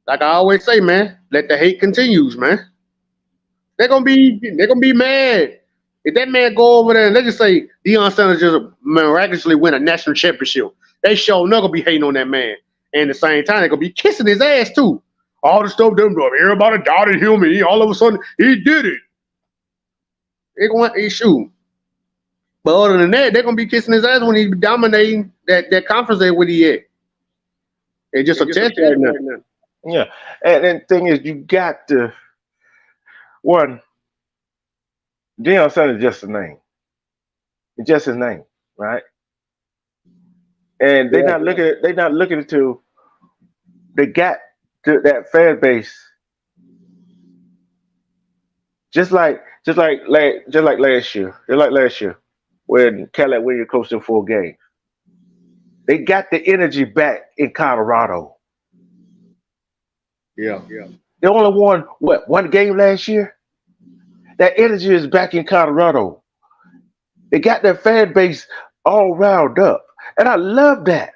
Like I always say, man, let the hate continues, man. They're gonna be mad. If that man go over there and let's just say Deion Sanders just miraculously win a national championship, they sure not gonna be hating on that man. And at the same time, they're gonna be kissing his ass too. All the stuff them everybody doubted him, and all of a sudden he did it. They're gonna shoot. But other than that, they're gonna be kissing his ass when he's dominating that conference there where he at. It's just a test right now. Yeah, and the thing is, you got to one. Deion Sanders is just a name. It's just his name, right? And they're Yeah. not looking. They're not looking to. They got to that fan base, just like last year, when Cadillac Williams coached them 4 games. They got the energy back in Colorado. Yeah. They only won what 1 game last year. That energy is back in Colorado. They got their fan base all riled up, and I love that.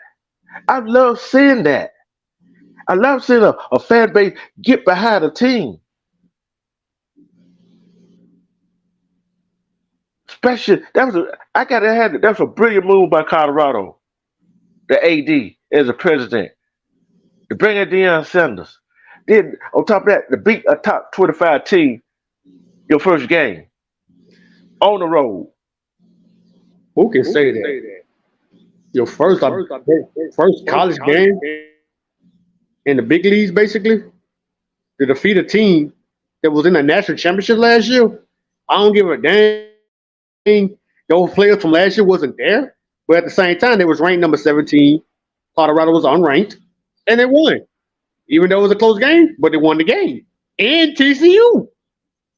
I love seeing that. I love seeing a fan base get behind a team. Especially I gotta have it. That was a brilliant move by Colorado, the AD as a president, to bring in Deion Sanders. Then on top of that, to beat a top 25 team your first game on the road. Who can say that? Your first college game in the big leagues, basically, to defeat a team that was in the national championship last year. I don't give a dang. Those players from last year wasn't there, but at the same time, they was ranked number 17. Colorado was unranked, and they won. Even though it was a close game, but they won the game. And TCU,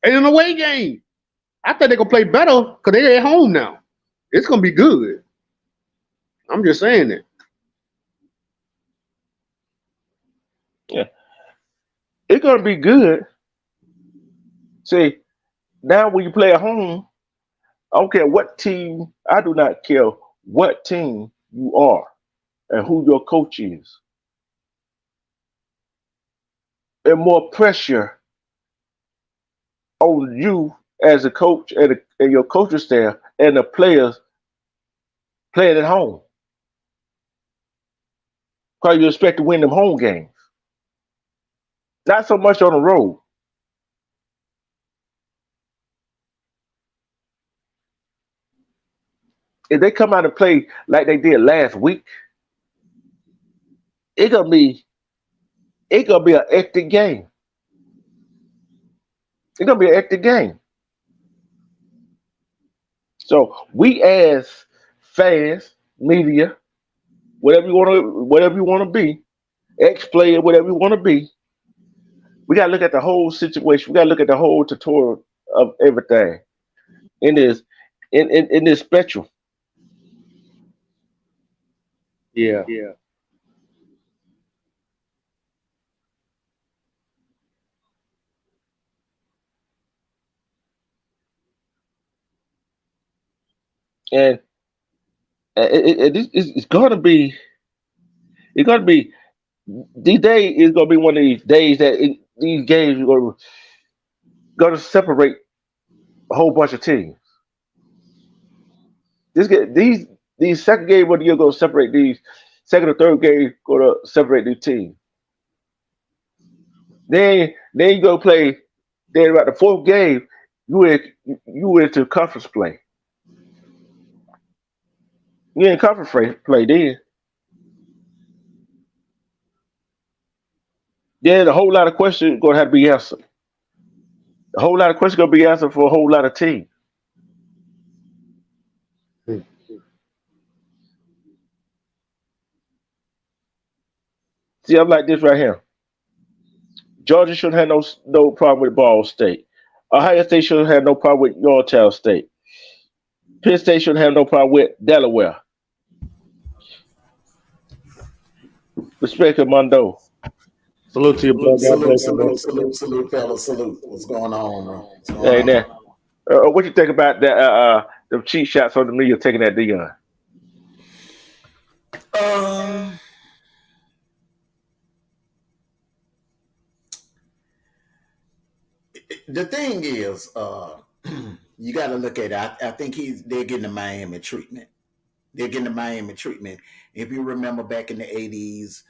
in an away game. I think they're gonna play better because they're at home now. It's gonna be good. I'm just saying it. Yeah, it's gonna be good. See, now when you play at home, I don't care what team. I do not care what team you are and who your coach is. And more pressure on you as a coach and your coaching staff and the players playing at home. Because you expect to win them home games. Not so much on the road. If they come out and play like they did last week, it's gonna be it's gonna be an hectic game. It's gonna be an hectic game. So we as fans, media, whatever you wanna be, ex player, whatever you wanna be, we gotta look at the whole situation. We gotta look at the whole tutorial of everything in this in this spectrum. Yeah. And it's gonna be it's gonna be these days is gonna be one of these days that these games are gonna separate a whole bunch of teams. These second game of the year gonna separate these second or third game gonna separate these teams. Then you go play. Then about the fourth game, you into conference play. You in conference play then. Then a whole lot of questions gonna have to be answered. A whole lot of questions gonna be answered for a whole lot of teams. See, I'm like this right here. Georgia shouldn't have no problem with Ball State. Ohio State shouldn't have no problem with Yorktown State. Penn State shouldn't have no problem with Delaware. Respect to Mondo. Salute to your Salute, brother. God salute, bless you, bro. salute, salute, salute, fellas, salute. What's going on, bro? What's going Hey, now, on? what you think about that? The cheap shots on the media taking that Deion. Um, the thing is, you got to look at it. I think they're getting the Miami treatment. They're getting the Miami treatment. If you remember back in the '80s,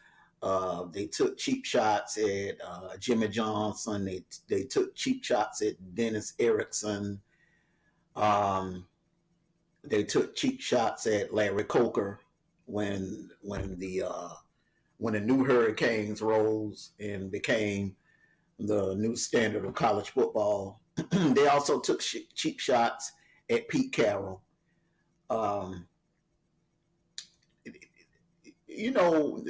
they took cheap shots at Jimmy Johnson. They took cheap shots at Dennis Erickson. Um, they took cheap shots at Larry Coker when the new Hurricanes rose and became the new standard of college football. They also took cheap shots at Pete Carroll. Um, you know,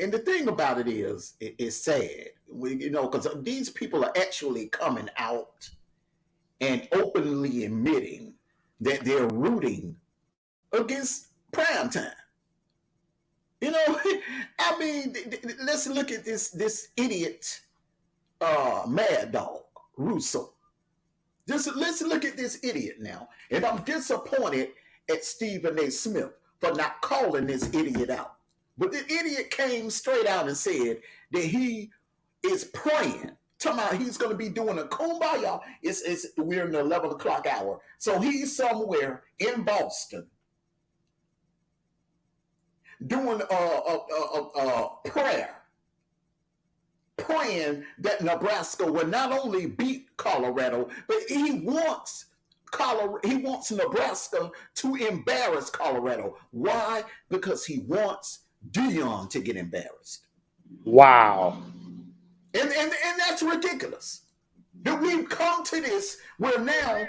and the thing about it is, it's sad, because these people are actually coming out and openly admitting that they're rooting against prime time. I mean, let's look at this idiot, Mad Dog Russo. Let's look at this idiot now, and I'm disappointed at Stephen A. Smith for not calling this idiot out. But the idiot came straight out and said that he is praying. Talking about he's going to be doing a kumbaya. We're in the 11 o'clock hour, so he's somewhere in Boston doing a prayer, praying that Nebraska will not only beat Colorado, but he wants Nebraska to embarrass Colorado. Why? Because he wants Deion to get embarrassed. Wow. And that's ridiculous. That we've come to this where now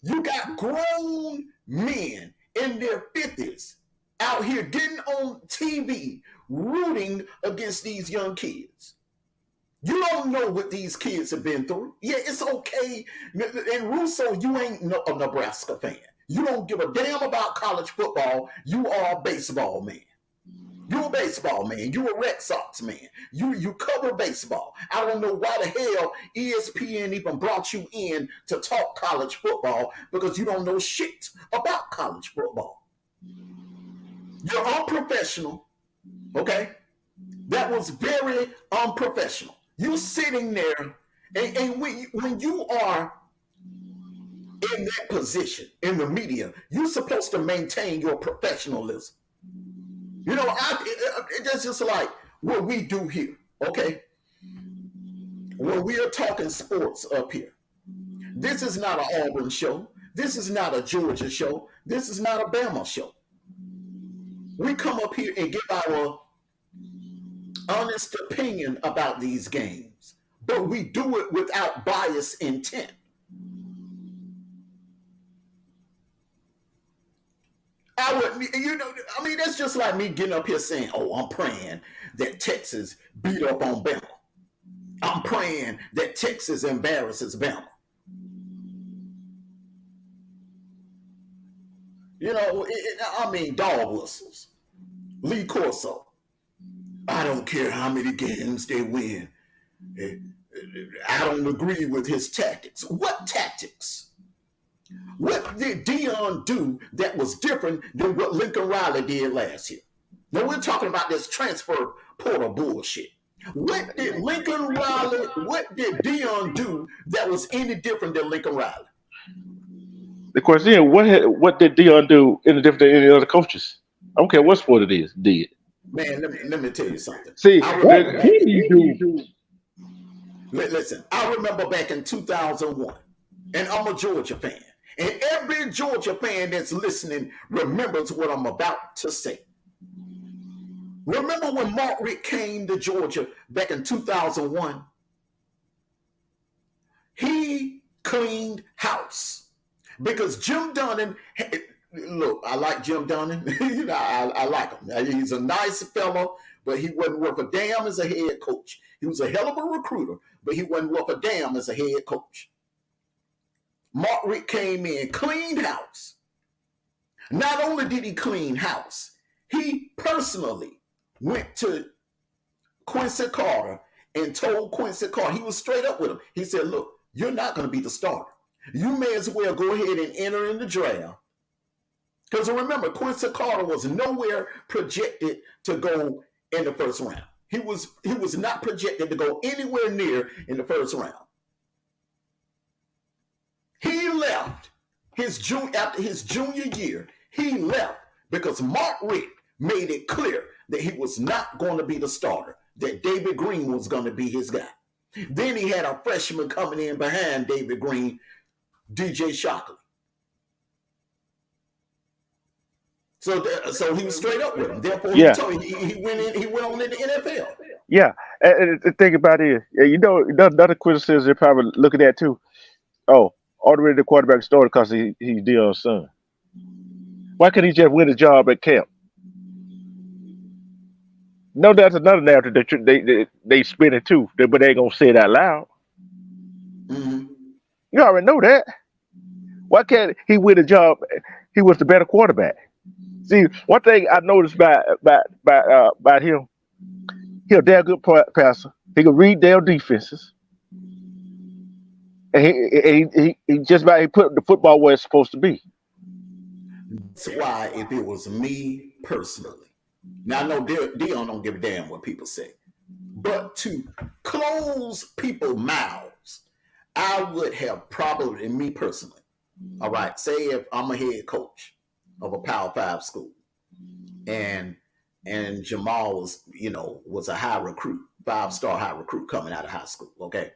you got grown men in their 50s out here getting on TV rooting against these young kids. You don't know what these kids have been through. Yeah, it's okay. And Russo, you ain't a Nebraska fan. You don't give a damn about college football. You are a baseball man. You're a baseball man. You're a Red Sox man. You cover baseball. I don't know why the hell ESPN even brought you in to talk college football, because you don't know shit about college football. You're unprofessional, okay? That was very unprofessional. You sitting there, and when you are in that position in the media, you're supposed to maintain your professionalism. It's just like what we do here, okay? When we are talking sports up here, this is not an Auburn show. This is not a Georgia show. This is not a Bama show. We come up here and give our honest opinion about these games, but we do it without bias intent. That's just like me getting up here saying, "Oh, I'm praying that Texas beat up on Bama. I'm praying that Texas embarrasses Bama." Dog whistles. Lee Corso. I don't care how many games they win. I don't agree with his tactics. What tactics? What did Deion do that was different than what Lincoln Riley did last year? Now we're talking about this transfer portal bullshit. What did Deion do that was any different than Lincoln Riley? The question is, what did Deion do any different than any other coaches? I don't care what sport it is. Did. Man, let me tell you something. See, what he do? Listen, I remember back in 2001, and I'm a Georgia fan. And every Georgia fan that's listening remembers what I'm about to say. Remember when Mark Richt came to Georgia back in 2001? He cleaned house because Jim Dunning. Look, I like Jim Dunning. I like him. He's a nice fellow, but he wasn't worth a damn as a head coach. He was a hell of a recruiter, but he wasn't worth a damn as a head coach. Mark Richt came in, cleaned house. Not only did he clean house, he personally went to Quincy Carter and told Quincy Carter, he was straight up with him. He said, "Look, you're not going to be the starter. You may as well go ahead and enter in the draft." Because remember, Quincy Carter was nowhere projected to go in the first round. He was not projected to go anywhere near in the first round. He left after his junior year. He left because Mark Richt made it clear that he was not going to be the starter, that David Green was going to be his guy. Then he had a freshman coming in behind David Green, DJ Shockley. So he was straight up with him. Therefore, Yeah, he went in. He went on in the NFL. yeah. And the thing about it is, another criticism they're probably looking at too. Oh, already the quarterback started because he's Dion's son. Why couldn't he just win a job at camp? No, that's another narrative that they spin it too, but they ain't gonna say it out loud. Hmm. You already know that. Why can't he win a job? He was the better quarterback. See, one thing I noticed about him, he a damn good passer. He can read their defenses, and he just about he put the football where it's supposed to be. That's why, if it was me personally, now I know Dion don't give a damn what people say, but to close people's mouths, I would have probably, and me personally, all right, say if I'm a head coach of a Power 5 school, and Jamal was a high recruit, 5-star high recruit coming out of high school. Okay.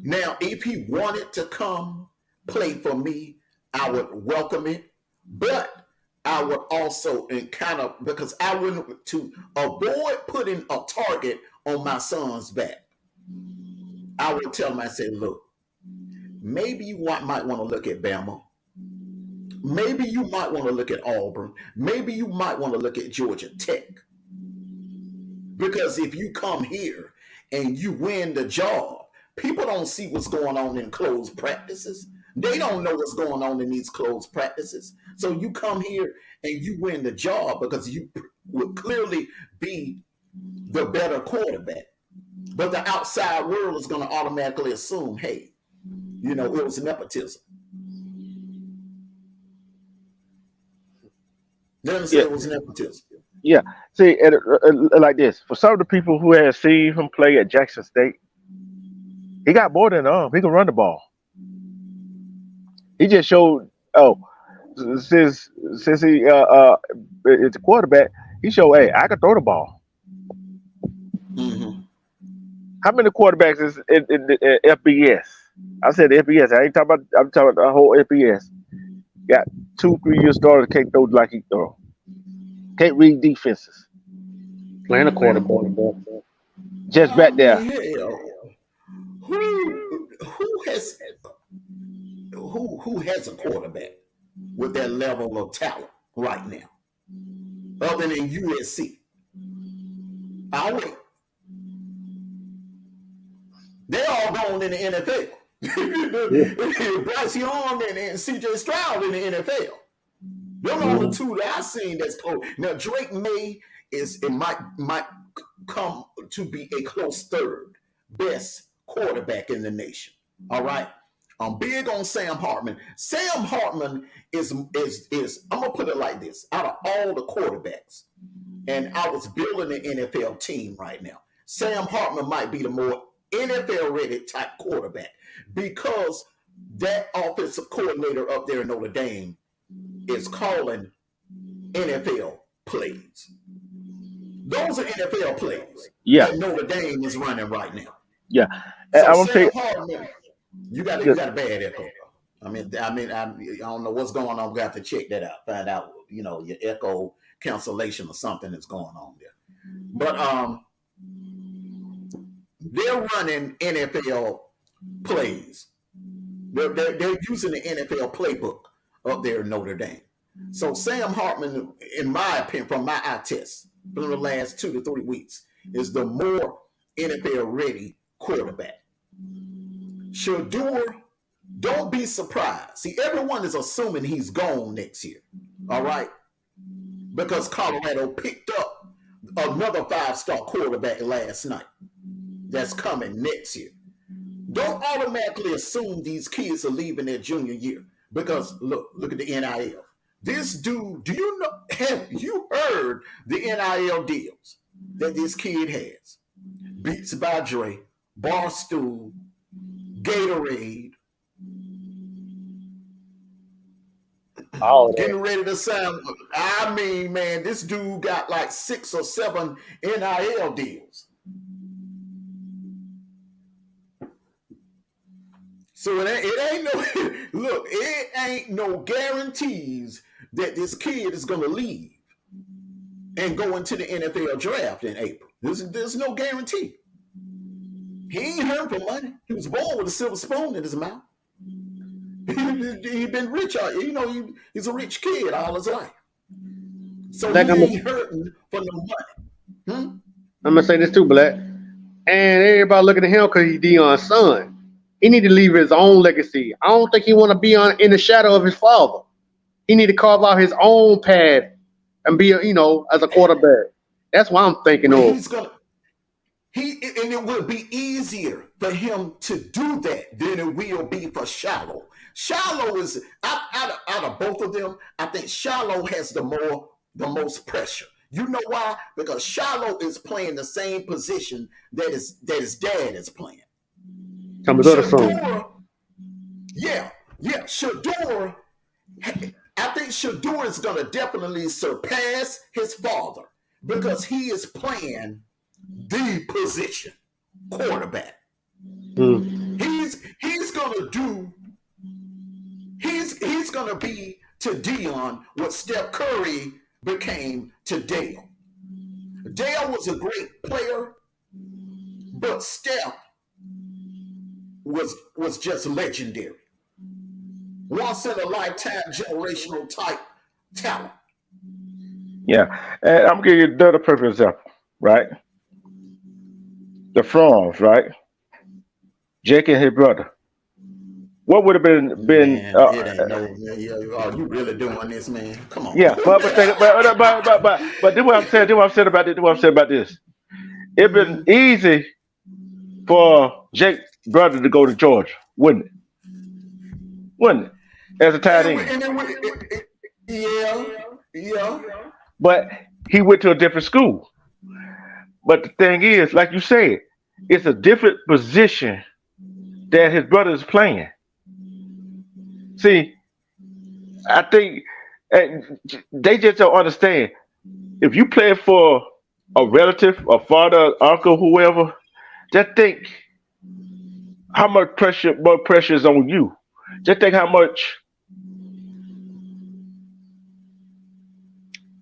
Now, if he wanted to come play for me, I would welcome it, but I would also because I wouldn't to avoid putting a target on my son's back. I would tell him, I said, look, maybe you might want to look at Bama. Maybe you might want to look at Auburn. Maybe you might want to look at Georgia Tech. Because if you come here and you win the job, people don't see what's going on in closed practices. They don't know what's going on in these closed practices. So you come here and you win the job because you would clearly be the better quarterback. But the outside world is going to automatically assume, hey, it was nepotism. They understand Yeah, it was nepotism. yeah. See, like this, for some of the people who have seen him play at Jackson State, he got more than an arm. He can run the ball. He just showed. Oh, since he is a quarterback, he showed, hey, I can throw the ball. Mm-hmm. How many quarterbacks is in FBS? I said FBS. I ain't talking about. I'm talking about the whole FBS. Got 2-3 years started, can't throw like he throw. Can't read defenses. Playing a quarterback. Just I back there. mean, hell, who has who has a quarterback with that level of talent right now, other than USC? I'll wait. They're all going in the NFL. Bryce Young and CJ Stroud in the NFL. They're the only two that I've seen that's close. Now Drake May might come to be a close third best quarterback in the nation. All right. I'm big on Sam Hartman. Sam Hartman is I'm gonna put it like this: out of all the quarterbacks, and I was building an NFL team right now, Sam Hartman might be the more NFL ready type quarterback because that offensive coordinator up there in Notre Dame is calling NFL plays. Those are NFL plays Yeah, that Notre Dame is running right now. yeah. And So I want to tell Sam you, Hartman, you got good. a bad echo. I don't know what's going on. We have to check that out. Find out, your echo cancellation or something that's going on there. But they're running NFL plays. They're using the NFL playbook up there in Notre Dame. So Sam Hartman, in my opinion, from my eye test from the last 2 to 3 weeks, is the more NFL ready quarterback. Shador, don't be surprised. See, everyone is assuming he's gone next year. All right. Because Colorado picked up another 5-star quarterback last night that's coming next year. Don't automatically assume these kids are leaving their junior year because look at the NIL. This dude, have you heard the NIL deals that this kid has? Beats by Dre, Barstool, Gatorade, All that. getting ready to sign. I mean, man, this dude got like 6 or 7 NIL deals. So it ain't no look. It ain't no guarantees that this kid is going to leave and go into the NFL draft in April. There's no guarantee. He ain't hurting for money. He was born with a silver spoon in his mouth. He been rich. He's a rich kid all his life. So he ain't hurting for no money. I'm gonna say this too, Black. And everybody looking at him because he's Deion's son. He need to leave his own legacy. I don't think he want to be in the shadow of his father. He need to carve out his own path and be, as a quarterback. That's what I'm thinking of. And it will be easier for him to do that than it will be for Shallow. Shallow is out of both of them. I think Shallow has the most pressure. You know why? Because Shallow is playing the same position that his dad is playing. Shador, yeah. Shador, I think Shador is going to definitely surpass his father because he is playing the position, quarterback. He's going to be to Deion what Steph Curry became to Dale. Dale was a great player, but Steph was just legendary. Once in a lifetime generational type talent. Yeah. And I'm gonna give you another perfect example, right? The Froms, right? Jake and his brother. What would have been? Man, it ain't are you really doing this, man? Come on. Yeah, but this what I'm saying. This what I'm saying about this. This what I'm saying about this. It'd been easy for Jake's brother to go to Georgia, wouldn't it? Wouldn't it? As a tight end. Yeah. But he went to a different school. But the thing is, like you said, it's a different position that his brother is playing. See, I think they just don't understand. If you play for a relative, a father, uncle, whoever, just think how much more pressure is on you. Just think how much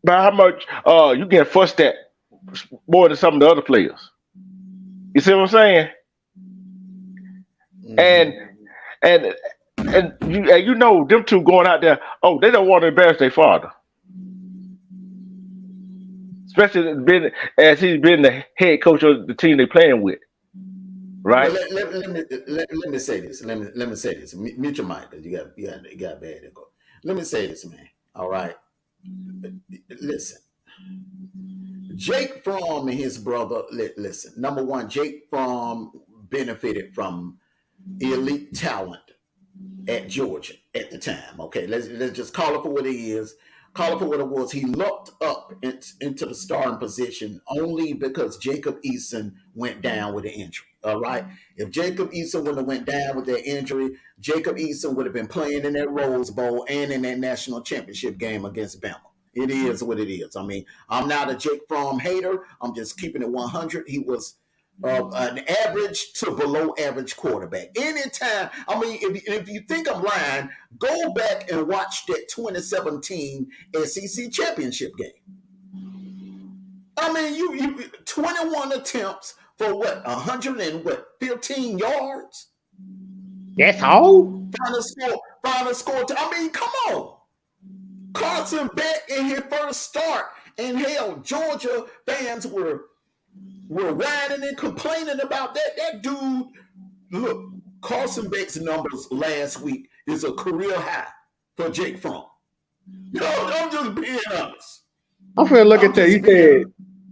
you get fussed at more than some of the other players. You see what I'm saying? And you know them two going out there, they don't want to embarrass their father. Especially as he's been the head coach of the team they're playing with. Right? Well, let me say this. Let me say this. Mute your mic because you got bad echo. Let me say this, man. All right. Listen. Jake Fromm and his brother, listen. Number one, Jake Fromm benefited from elite talent at Georgia at the time. Okay, let's just call it for what it is. Call it for what it was. He looked up into the starting position only because Jacob Eason went down with an injury. All right. If Jacob Eason would have went down with that injury, Jacob Eason would have been playing in that Rose Bowl and in that national championship game against Bama. It is what it is. I mean, I'm not a Jake Fromm hater. I'm just keeping it 100. He was an average to below average quarterback. Anytime, I mean, if you think I'm lying, go back and watch that 2017 SEC championship game. I mean, you 21 attempts for what, 115 yards? That's all? Final score. I mean, come on. Carson Beck in his first start, and hell, Georgia fans were whining and complaining about that. That dude, look, Carson Beck's numbers last week is a career high for Jake Fromm. I'm just being honest. I'm finna look at that.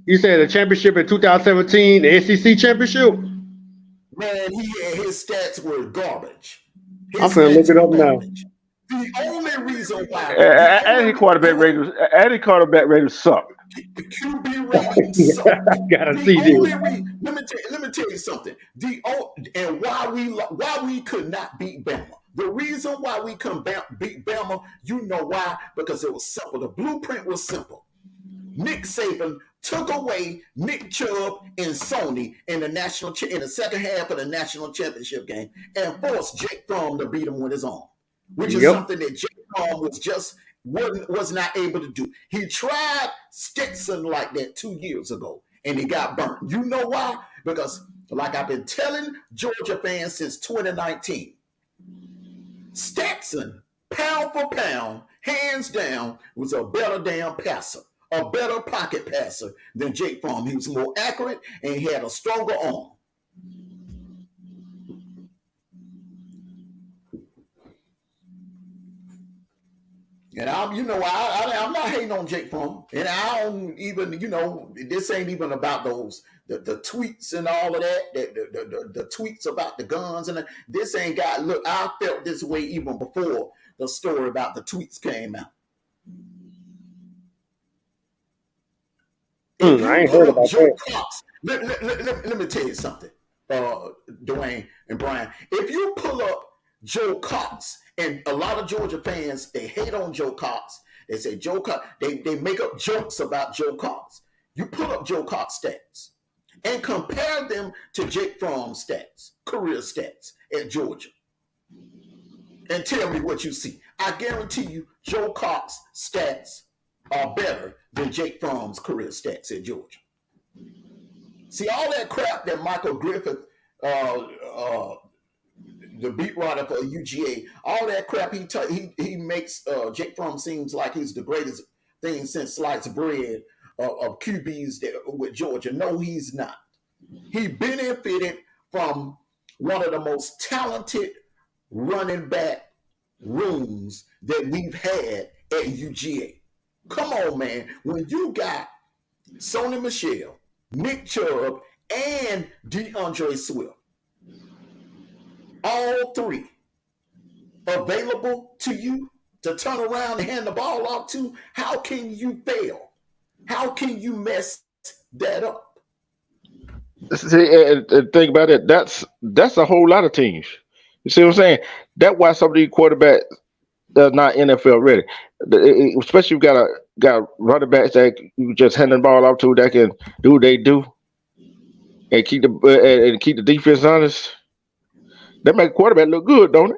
You said the championship in 2017, the SEC championship? Man, his stats were garbage. I'm finna look it up now. The only reason why any quarterback rating suck. The QB rating suck. Gotta see this. Let me tell you something. And why we could not beat Bama. The reason why we couldn't beat Bama, you know why? Because it was simple. The blueprint was simple. Nick Saban took away Nick Chubb and Sony in the in the second half of the national championship game and forced Jake Fromm to beat him with his arm, which is something that Jake Fromm was not able to do. He tried Stetson like that 2 years ago, and he got burnt. You know why? Because, like I've been telling Georgia fans since 2019, Stetson, pound for pound, hands down, was a better damn passer, a better pocket passer than Jake Fromm. He was more accurate and he had a stronger arm. And I'm not hating on Jake Fromm, and I don't even, this ain't even about the tweets and all of that, the tweets about the guns and this ain't got. Look, I felt this way even before the story about the tweets came out. If you I ain't put heard up about Joe that. Cox, let me tell you something, Dwayne and Brian. If you pull up Joe Cox, and a lot of Georgia fans, they hate on Joe Cox. They say Joe Cox, they make up jokes about Joe Cox. You pull up Joe Cox stats and compare them to Jake Fromm's stats, career stats at Georgia, and tell me what you see. I guarantee you Joe Cox stats are better than Jake Fromm's career stats at Georgia. See, all that crap that Michael Griffith, the beat writer for UGA, all that crap he makes Jake Fromm seems like he's the greatest thing since sliced bread of QBs with Georgia. No, he's not. He benefited from one of the most talented running back rooms that we've had at UGA. Come on, man. When you got Sony Michel, Nick Chubb, and DeAndre Swift, all three available to you to turn around and hand the ball off to, how can you fail? How can you mess that up? See, and think about it. That's a whole lot of teams. You see what I'm saying? That's why some of these quarterbacks are not NFL ready. Especially if you got running backs that you just hand the ball off to that can do what they do and keep the defense honest. That make quarterback look good, don't it?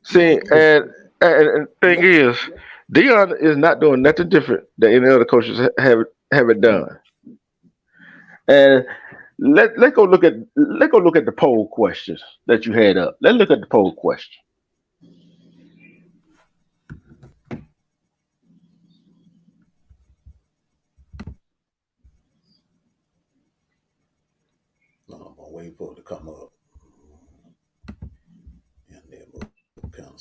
See, and the thing is, Deion is not doing nothing different than any other coaches haven't done. And let's go look at the poll questions that you had up. Let's look at the poll question. No, I'm waiting for it to come up. And then we'll kind of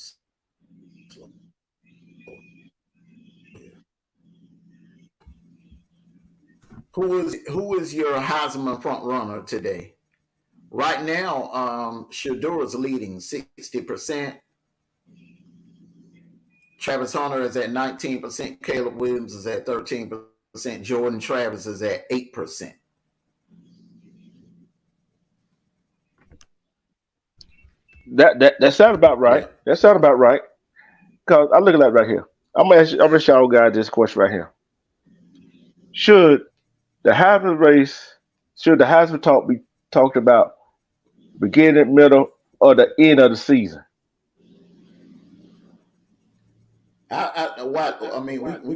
slow. Who is your Heisman front runner today? Right now, Shadura's leading 60%. Travis Hunter is at 19%. Caleb Williams is at 13%. Jordan Travis is at 8%. That sounds about right. Yeah. That sounds about right. Cause I look at that right here. I'm gonna ask y'all guys this question right here. Should the Heisman talk be talked about beginning, middle, or the end of the season? We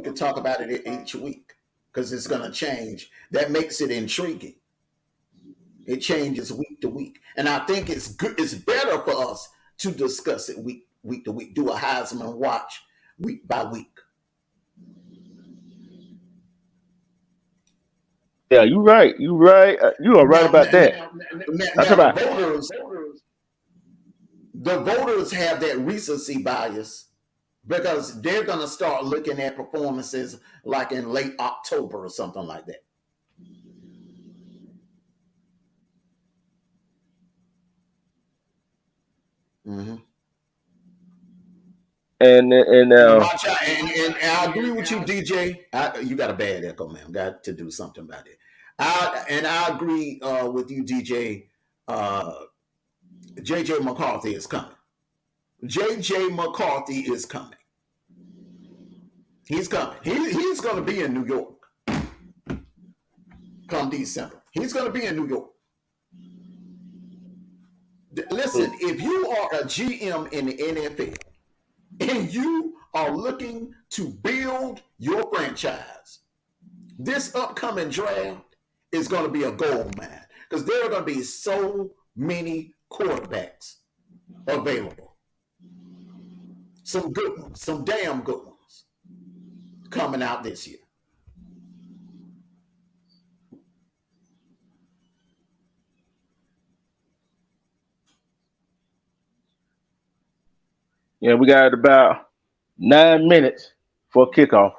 could talk about it each week because it's going to change. That makes it intriguing. It changes week to week, and I think it's good. It's better for us to discuss it week to week. Do a Heisman watch week by week. Yeah, you're right. You're right. You are right about that. Now the voters have that recency bias because they're going to start looking at performances like in late October or something like that. Mm-hmm. And Watch out, and I agree with you, DJ. You got a bad echo, man. Got to do something about it. I agree with you, DJ. JJ McCarthy is coming. JJ McCarthy is coming. He's coming. He's going to be in New York. come December. He's going to be in New York. Listen, if you are a GM in the NFL and you are looking to build your franchise, this upcoming draft is going to be a gold mine because there are going to be so many quarterbacks available. Some good ones, some damn good ones coming out this year. Yeah, we got about 9 minutes for kickoff.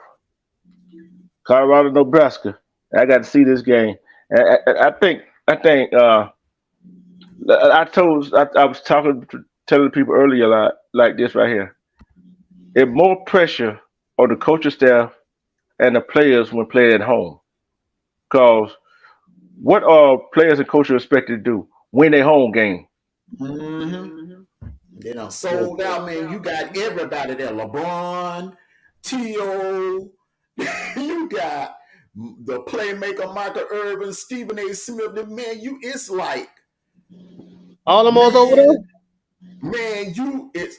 Colorado, Nebraska. I got to see this game. I think. I was telling people earlier like this right here. It's more pressure on the coaching staff and the players when playing at home. Because what are players and coaches expected to do? Win their home game. Mm-hmm. They done sold out, man. You got everybody there. LeBron, T.O., you got the playmaker Michael Irvin, Stephen A. Smith. Man, it's like all them over there. Man,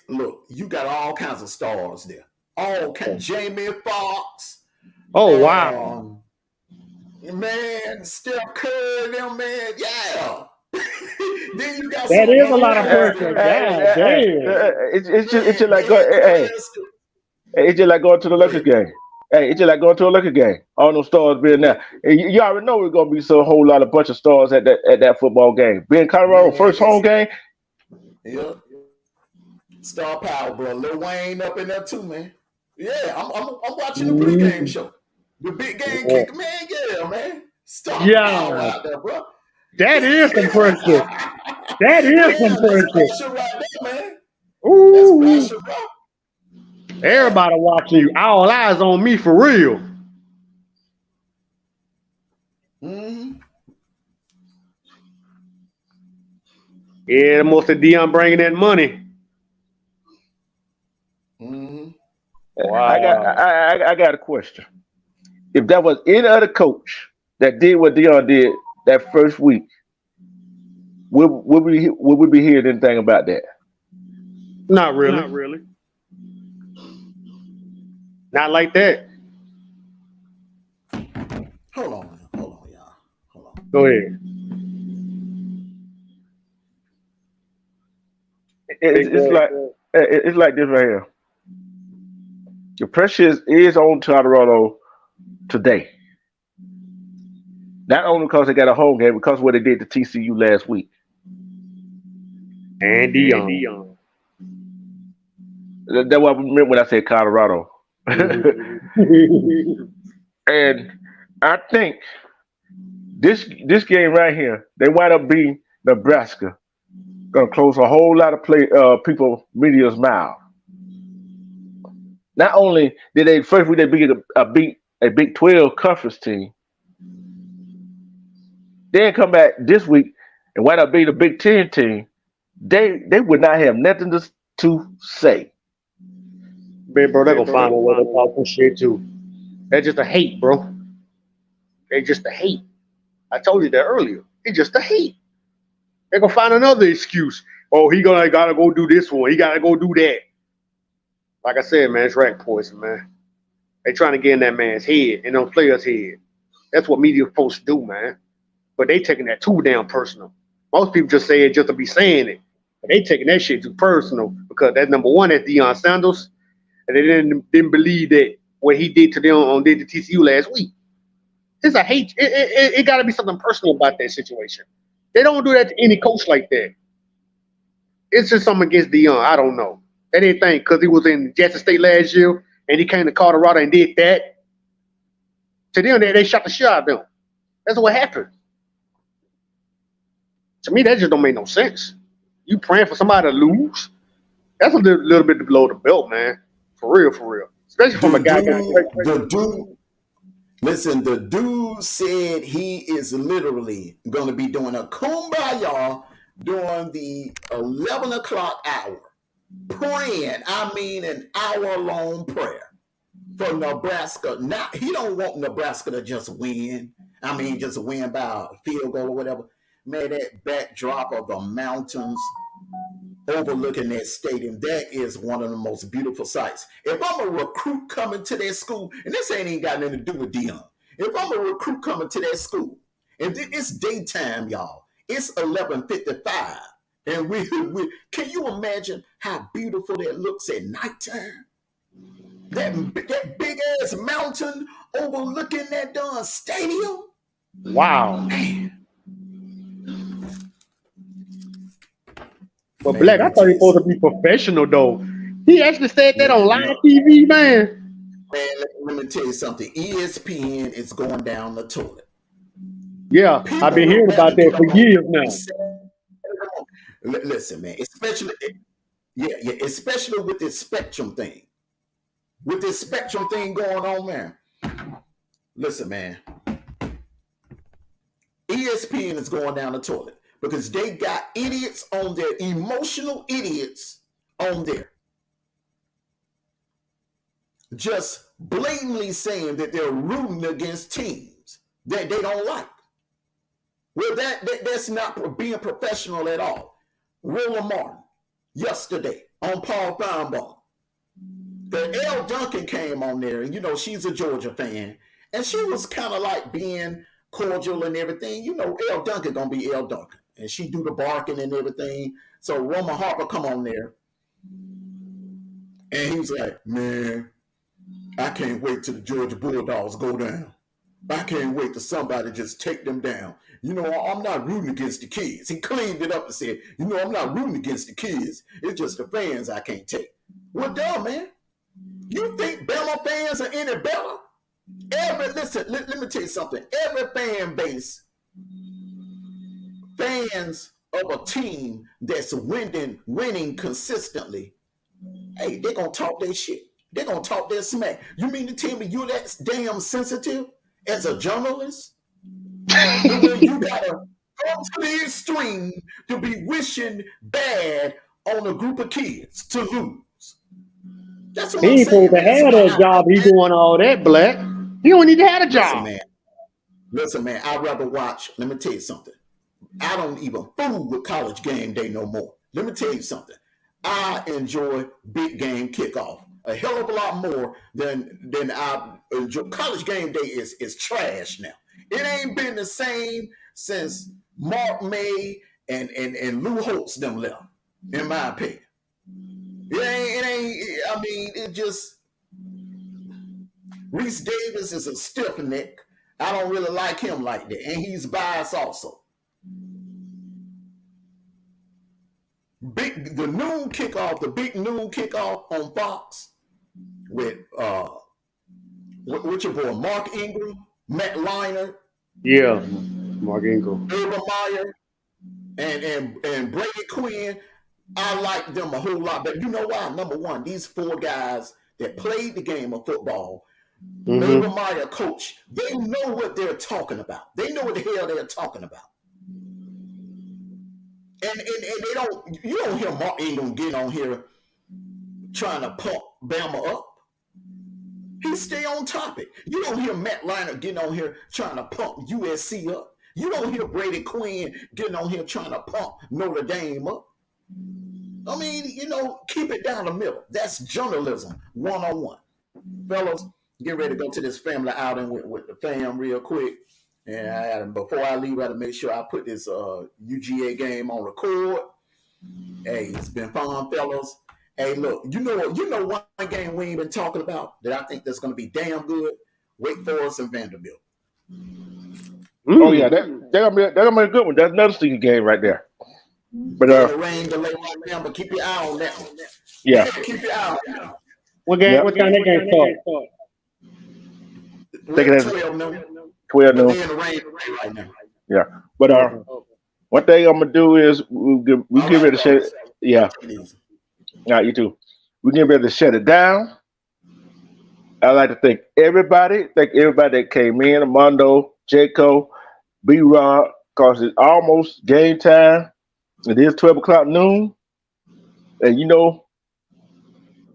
look, you got all kinds of stars there. All kinds. Jamie Foxx. Oh wow. Man, Steph Curry, them man, yeah. Then you got that is a lot of pressure. It's just like it's just like going to the Lakers game. Hey, it's just like going to a Lakers game. All those stars being there. And you already know it's gonna be a whole lot of bunch of stars at that football game. Being Colorado first home game. Yeah. Star power, bro. Lil Wayne up in there too, man. Yeah, I'm watching the pregame show. The big game kicker, man. Yeah, man. Star power out there, bro. That is some pressure. That is some pressure. That's pressure right there, man. Ooh. That's pressure, bro. Everybody watching you. All eyes on me for real. Mm-hmm. Yeah, most of Deion bringing that money. Mm-hmm. Wow. I got a question. If that was any other coach that did what Deion did that first week, would we be hearing anything about that? Not really. Not like that. Hold on, y'all. Hold on. Go ahead. It's like this right here. The pressure is on Colorado today. Not only because they got a home game, because of what they did to TCU last week. And Deion. That's what I meant when I said Colorado. Mm-hmm. And I think this game right here, they wind up being Nebraska. Gonna close a whole lot of people media's mouth. Not only did they first week they beat a Big 12 conference team, then come back this week and wind up being a Big 10 team. They would not have nothing to say. Man, bro, they're gonna find a way to talk some shit too. That's just a hate, bro. They just a hate. I told you that earlier. It's just a hate. They're gonna find another excuse. Oh, he gotta go do this one. He gotta go do that. Like I said, man, it's rat poison, man. They trying to get in that man's head and those players' head. That's what media supposed to do, man. But they taking that too damn personal. Most people just say it just to be saying it. But they taking that shit too personal because that's number one, that's Deion Sanders. And they didn't believe that what he did to them did to TCU last week. It's a hate. It got to be something personal about that situation. They don't do that to any coach like that. It's just something against Deion. I don't know. That ain't thing because he was in Jackson State last year and he came to Colorado and did that. To them, they shot the shit out of them. That's what happened. To me, that just don't make no sense. You praying for somebody to lose? That's a little bit below the belt, man. For real. Especially from a guy. Listen, the dude said he is literally going to be doing a kumbaya during the 11 o'clock hour. Praying, I mean an hour-long prayer for Nebraska. Now, he don't want Nebraska to just win. I mean, just win by a field goal or whatever. Man, that backdrop of the mountains overlooking that stadium, that is one of the most beautiful sights. If I'm a recruit coming to that school, and this ain't even got nothing to do with Deion. If I'm a recruit coming to that school, and it's daytime, y'all, it's 11:55, and we can you imagine how beautiful that looks at nighttime? That big ass mountain overlooking that darn stadium. Wow. Man. But Black, I thought he was supposed to be professional though. He actually said that on live TV, man. Man, let me tell you something. ESPN is going down the toilet. Yeah, I've been hearing about that for years now. Listen, man, especially with this spectrum thing. With this spectrum thing going on, man. Listen, man. ESPN is going down the toilet because they got idiots on there, emotional idiots on there. Just blatantly saying that they're rooting against teams that they don't like. Well, that's not being professional at all. Roland Martin, yesterday on Paul Feinbaum. The L. Duncan came on there, and she's a Georgia fan, and she was kind of like being cordial and everything. L. Duncan gonna be L. Duncan, and she do the barking and everything. So Roman Harper come on there, and he was like, "Man, I can't wait till the Georgia Bulldogs go down. I can't wait till somebody just take them down. I'm not rooting against the kids." He cleaned it up and said, "I'm not rooting against the kids. It's just the fans I can't take." Well, dumb, man. You think Bama fans are any better? Listen, let me tell you something. Every fan base, fans of a team that's winning consistently, hey, they're going to talk their shit. They're going to talk their smack. You mean to tell me you're that damn sensitive as a journalist? You got to go to the extreme to be wishing bad on a group of kids to lose. That's what he ain't supposed to have that job. He doing all that, Black. He don't need to have a job. Listen, man, I'd rather watch. Let me tell you something. I don't even fool with College Game Day no more. Let me tell you something. I enjoy big game kickoff a hell of a lot more than I enjoy. College Game Day is trash now. It ain't been the same since Mark May and Lou Holtz them left, in my opinion. It ain't. I mean, it just. Reese Davis is a stiff neck. I don't really like him like that, and he's biased also. The big noon kickoff on Fox with what's your boy Mark Ingram, Matt Leinart, yeah, Mark Ingram, Urban Meyer, and Brady Quinn. I like them a whole lot, but you know why? Number one, these four guys that played the game of football, Urban Meyer coach, they know what they're talking about. They know what the hell they're talking about. And they don't. You don't hear Mark Ingram get on here trying to pump Bama up. He stay on topic. You don't hear Matt Leinart getting on here trying to pump USC up. You don't hear Brady Quinn getting on here trying to pump Notre Dame up. I mean, keep it down the middle. That's journalism 101. Fellas, get ready to go to this family outing with the fam real quick. And before I leave, I got to make sure I put this UGA game on record. Hey, it's been fun, fellas. Hey, look, you know one game we ain't been talking about that I think that's going to be damn good? Wake Forest and Vanderbilt. Oh yeah, they're gonna be a good one. That's another sneaky game right there. But rain delay right now, but keep your eye on that one. Yeah, keep your eye on that. What game? Yep. What time that game start? 12 noon. 12 noon. In the rain right now. Yeah, but one thing I'm gonna do is we get ready to shut it. Yeah, you too. We get ready to shut it down. I'd like to thank everybody that came in, Armando, Jaco, B-Rod, because it's almost game time. It is 12 o'clock noon. And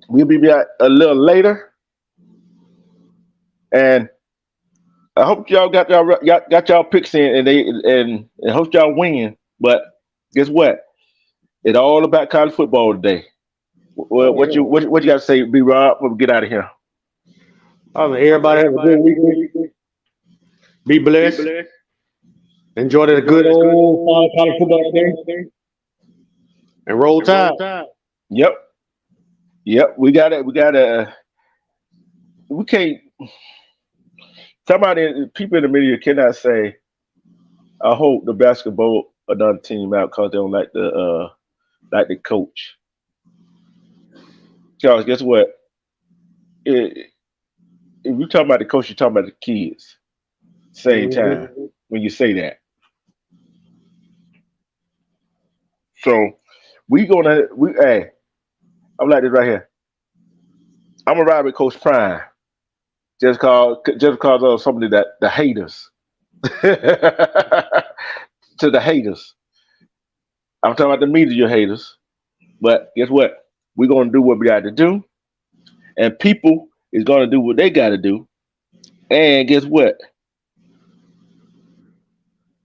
we'll be back a little later. And I hope y'all got y'all picks in, and hope y'all win. But guess what? It's all about college football today. Well, what you got to say, B. Rob? Before we get out of here. Everybody have a good weekend. Be blessed. Enjoy the good old college football today. And roll tide. Yep. We can't. People in the media cannot say, "I hope the basketball another team out because they don't like the coach." Charles, guess what? If you talking about the coach, you're talking about the kids. Same time when you say that. So hey, I'm like this right here. I'm gonna ride with Coach Prime just because of somebody that the haters. To the haters. I'm talking about the media haters. But guess what? We're gonna do what we got to do, and people is gonna do what they gotta do. And guess what?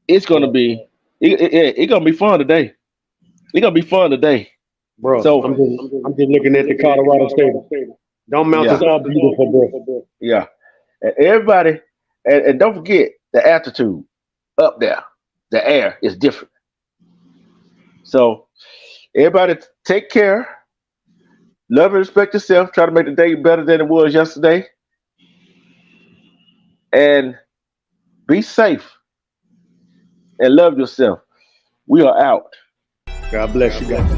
It's gonna be it's gonna be fun today. It's gonna be fun today. Bro, So I'm just looking at the Colorado State. Don't Mountains are beautiful, bro. Yeah. And everybody, and don't forget the altitude up there. The air is different. So everybody take care. Love and respect yourself. Try to make the day better than it was yesterday. And be safe. And love yourself. We are out. God bless you guys.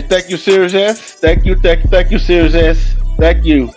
Thank you, Series S. Thank you, Series S. Thank you.